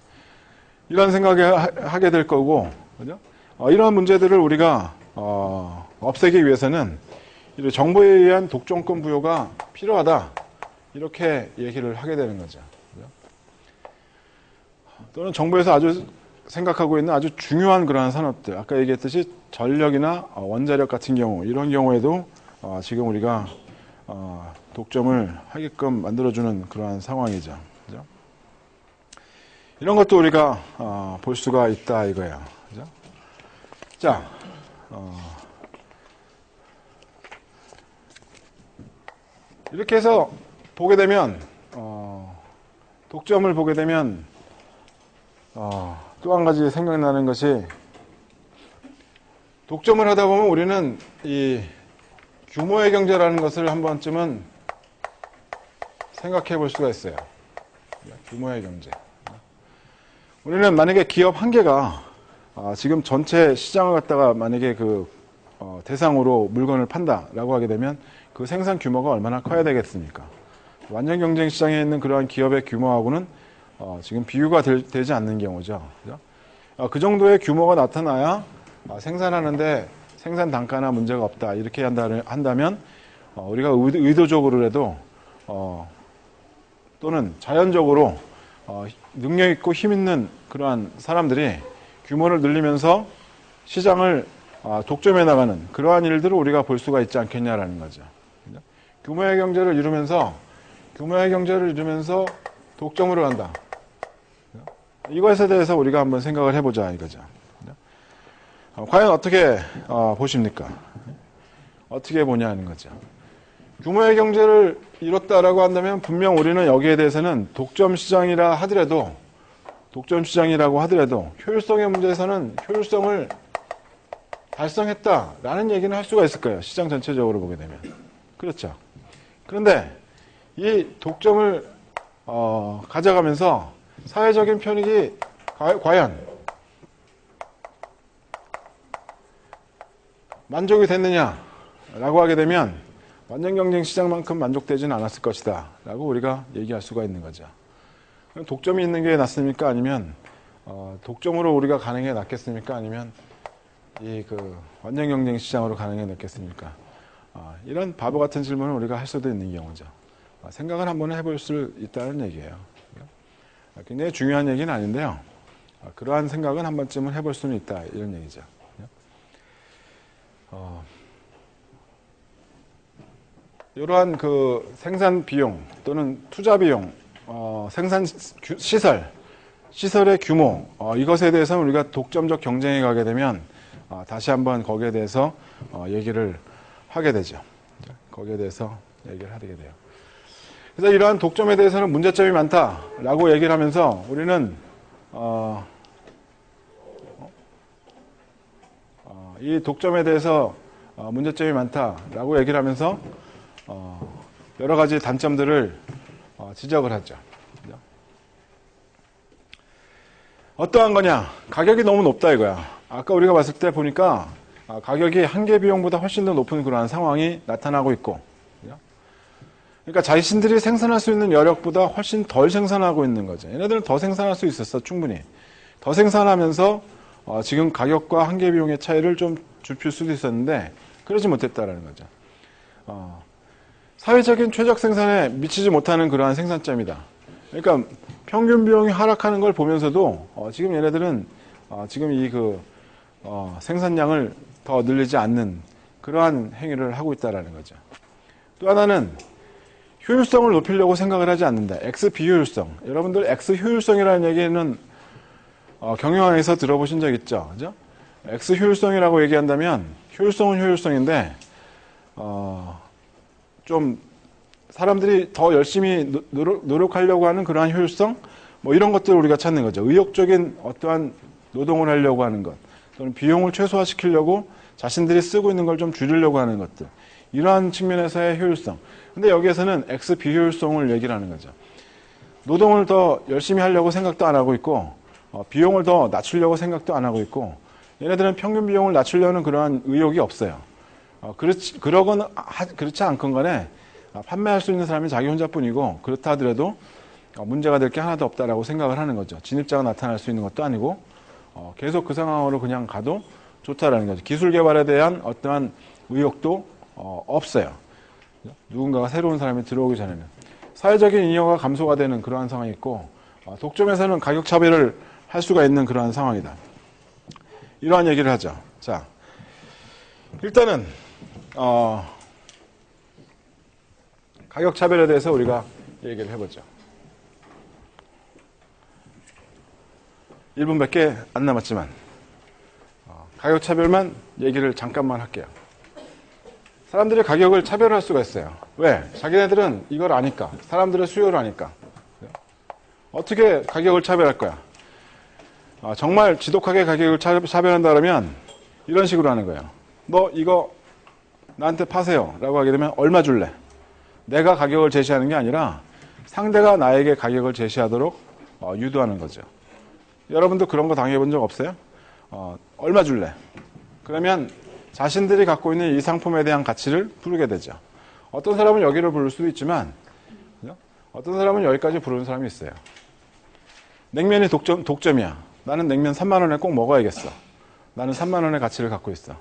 이런 생각을 하게 될 거고, 그죠? 이런 문제들을 우리가 없애기 위해서는 정부에 의한 독점권 부여가 필요하다. 이렇게 얘기를 하게 되는 거죠. 그죠? 또는 정부에서 아주 생각하고 있는 아주 중요한 그러한 산업들, 아까 얘기했듯이 전력이나 원자력 같은 경우, 이런 경우에도 지금 우리가 독점을 하게끔 만들어주는 그러한 상황이죠. 그죠? 이런 것도 우리가 볼 수가 있다 이거예요. 그죠? 자, 이렇게 해서 보게 되면 독점을 보게 되면 또 한 가지 생각나는 것이 독점을 하다 보면 우리는 이 규모의 경제라는 것을 한 번쯤은 생각해 볼 수가 있어요. 규모의 경제. 우리는 만약에 기업 한 개가 지금 전체 시장을 갖다가 만약에 대상으로 물건을 판다라고 하게 되면 그 생산 규모가 얼마나 커야 되겠습니까? 완전 경쟁 시장에 있는 그러한 기업의 규모하고는 지금 비교가 되지 않는 경우죠. 그죠? 그 정도의 규모가 나타나야 생산하는데 생산 단가나 문제가 없다 이렇게 한다면 우리가 의도적으로라도 또는 자연적으로 능력 있고 힘 있는 그러한 사람들이 규모를 늘리면서 시장을 독점해 나가는 그러한 일들을 우리가 볼 수가 있지 않겠냐라는 거죠. 규모의 경제를 이루면서 독점으로 간다. 이것에 대해서 우리가 한번 생각을 해보자 이거죠. 과연 어떻게 보십니까? 어떻게 보냐는 거죠. 규모의 경제를 이뤘다라고 한다면 분명 우리는 여기에 대해서는 독점 시장이라고 하더라도 효율성의 문제에서는 효율성을 달성했다라는 얘기는 할 수가 있을 거예요. 시장 전체적으로 보게 되면. 그렇죠. 그런데 이 독점을 가져가면서 사회적인 편익이 과연 만족이 됐느냐라고 하게 되면 완전 경쟁 시장만큼 만족되지는 않았을 것이다 라고 우리가 얘기할 수가 있는 거죠. 독점이 있는 게 낫습니까? 아니면 독점으로 우리가 가는 게 낫겠습니까? 아니면 완전 경쟁 시장으로 가는 게 낫겠습니까? 이런 바보 같은 질문을 우리가 할 수도 있는 경우죠. 생각을 한번 해볼 수 있다는 얘기예요. 굉장히 중요한 얘기는 아닌데요. 그러한 생각은 한 번쯤은 해볼 수는 있다 이런 얘기죠. 이러한 생산 비용 또는 투자 비용, 생산 시설의 규모, 이것에 대해서는 우리가 독점적 경쟁에 가게 되면 다시 한번 거기에 대해서 얘기를 하게 되죠. 거기에 대해서 얘기를 하게 돼요. 그래서 이러한 독점에 대해서는 문제점이 많다라고 얘기를 하면서 우리는 이 독점에 대해서 문제점이 많다라고 얘기를 하면서 여러 가지 단점들을 지적을 하죠. 어떠한 거냐? 가격이 너무 높다 이거야. 아까 우리가 봤을 때 보니까 가격이 한 개 비용보다 훨씬 더 높은 그러한 상황이 나타나고 있고 그러니까 자신들이 생산할 수 있는 여력보다 훨씬 덜 생산하고 있는 거죠. 얘네들은 더 생산할 수 있었어, 충분히. 더 생산하면서 지금 가격과 한계 비용의 차이를 좀 좁힐 수도 있었는데 그러지 못했다라는 거죠. 사회적인 최적 생산에 미치지 못하는 그러한 생산점이다. 그러니까 평균 비용이 하락하는 걸 보면서도 지금 얘네들은 지금 이 생산량을 더 늘리지 않는 그러한 행위를 하고 있다라는 거죠. 또 하나는 효율성을 높이려고 생각을 하지 않는다. X 비효율성. 여러분들 X 효율성이라는 얘기는 경영학에서 들어보신 적 있죠? 그죠? X 효율성이라고 얘기한다면 효율성은 효율성인데 좀 사람들이 더 열심히 노력하려고 하는 그러한 효율성 뭐 이런 것들을 우리가 찾는 거죠. 의욕적인 어떠한 노동을 하려고 하는 것 또는 비용을 최소화시키려고 자신들이 쓰고 있는 걸 좀 줄이려고 하는 것들 이러한 측면에서의 효율성. 근데 여기에서는 X 비효율성을 얘기를 하는 거죠. 노동을 더 열심히 하려고 생각도 안 하고 있고 비용을 더 낮추려고 생각도 안 하고 있고 얘네들은 평균 비용을 낮추려는 그러한 의욕이 없어요. 그렇지 않건 간에 판매할 수 있는 사람이 자기 혼자뿐이고 그렇다 하더라도 문제가 될 게 하나도 없다라고 생각을 하는 거죠. 진입자가 나타날 수 있는 것도 아니고 계속 그 상황으로 그냥 가도 좋다라는 거죠. 기술 개발에 대한 어떠한 의욕도 없어요. 누군가가 새로운 사람이 들어오기 전에는. 사회적인 인여가 감소가 되는 그러한 상황이 있고 독점에서는 가격 차별을 할 수가 있는 그러한 상황이다. 이러한 얘기를 하죠. 자, 일단은 가격 차별에 대해서 우리가 얘기를 해보죠. 1분밖에 안 남았지만 가격 차별만 얘기를 잠깐만 할게요. 사람들이 가격을 차별할 수가 있어요. 왜? 자기네들은 이걸 아니까. 사람들의 수요를 아니까. 어떻게 가격을 차별할 거야? 정말 지독하게 가격을 차별한다 그러면 이런 식으로 하는 거예요. 너 이거 나한테 파세요 라고 하게 되면 얼마 줄래? 내가 가격을 제시하는 게 아니라 상대가 나에게 가격을 제시하도록 유도하는 거죠. 여러분도 그런 거 당해본 적 없어요? 얼마 줄래? 그러면 자신들이 갖고 있는 이 상품에 대한 가치를 부르게 되죠. 어떤 사람은 여기를 부를 수도 있지만 어떤 사람은 여기까지 부르는 사람이 있어요. 냉면이 독점이야. 나는 냉면 3만 원에 꼭 먹어야겠어. 나는 3만 원의 가치를 갖고 있어.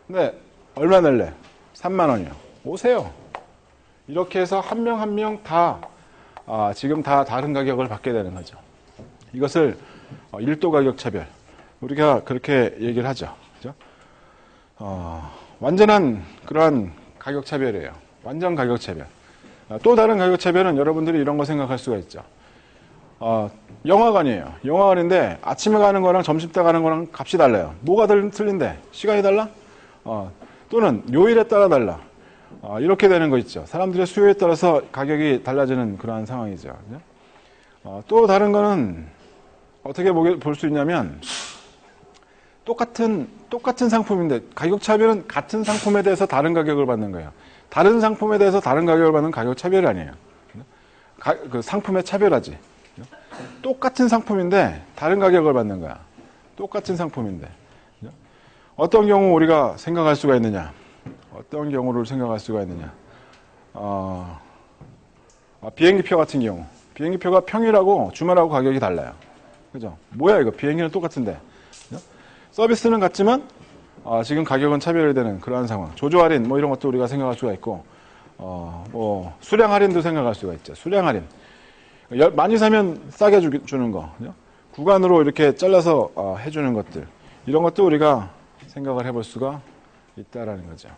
근데 얼마 낼래? 3만 원이요. 오세요. 이렇게 해서 한 명 한 명 다 지금 다 다른 가격을 받게 되는 거죠. 이것을 일도 가격 차별. 우리가 그렇게 얘기를 하죠. 그죠? 완전한 그러한 가격 차별이에요. 완전 가격 차별. 또 다른 가격 차별은 여러분들이 이런 거 생각할 수가 있죠. 영화관이에요. 영화관인데 아침에 가는 거랑 점심 때 가는 거랑 값이 달라요. 뭐가 틀린데? 시간이 달라? 또는 요일에 따라 달라. 이렇게 되는 거 있죠. 사람들의 수요에 따라서 가격이 달라지는 그러한 상황이죠. 또 다른 거는 어떻게 볼 수 있냐면 똑같은 상품인데 가격 차별은 같은 상품에 대해서 다른 가격을 받는 거예요. 다른 상품에 대해서 다른 가격을 받는 가격 차별이 아니에요. 그 상품의 차별하지. 똑같은 상품인데 다른 가격을 받는 거야. 똑같은 상품인데. 어떤 경우 우리가 생각할 수가 있느냐? 어떤 경우를 생각할 수가 있느냐? 비행기표 같은 경우. 비행기표가 평일하고 주말하고 가격이 달라요. 그죠? 뭐야 이거? 비행기는 똑같은데. 서비스는 같지만 지금 가격은 차별이 되는 그러한 상황. 조조 할인 뭐 이런 것도 우리가 생각할 수가 있고 뭐 수량 할인도 생각할 수가 있죠. 수량 할인. 많이 사면 싸게 주는 거. 구간으로 이렇게 잘라서 해주는 것들. 이런 것도 우리가 생각을 해볼 수가 있다라는 거죠.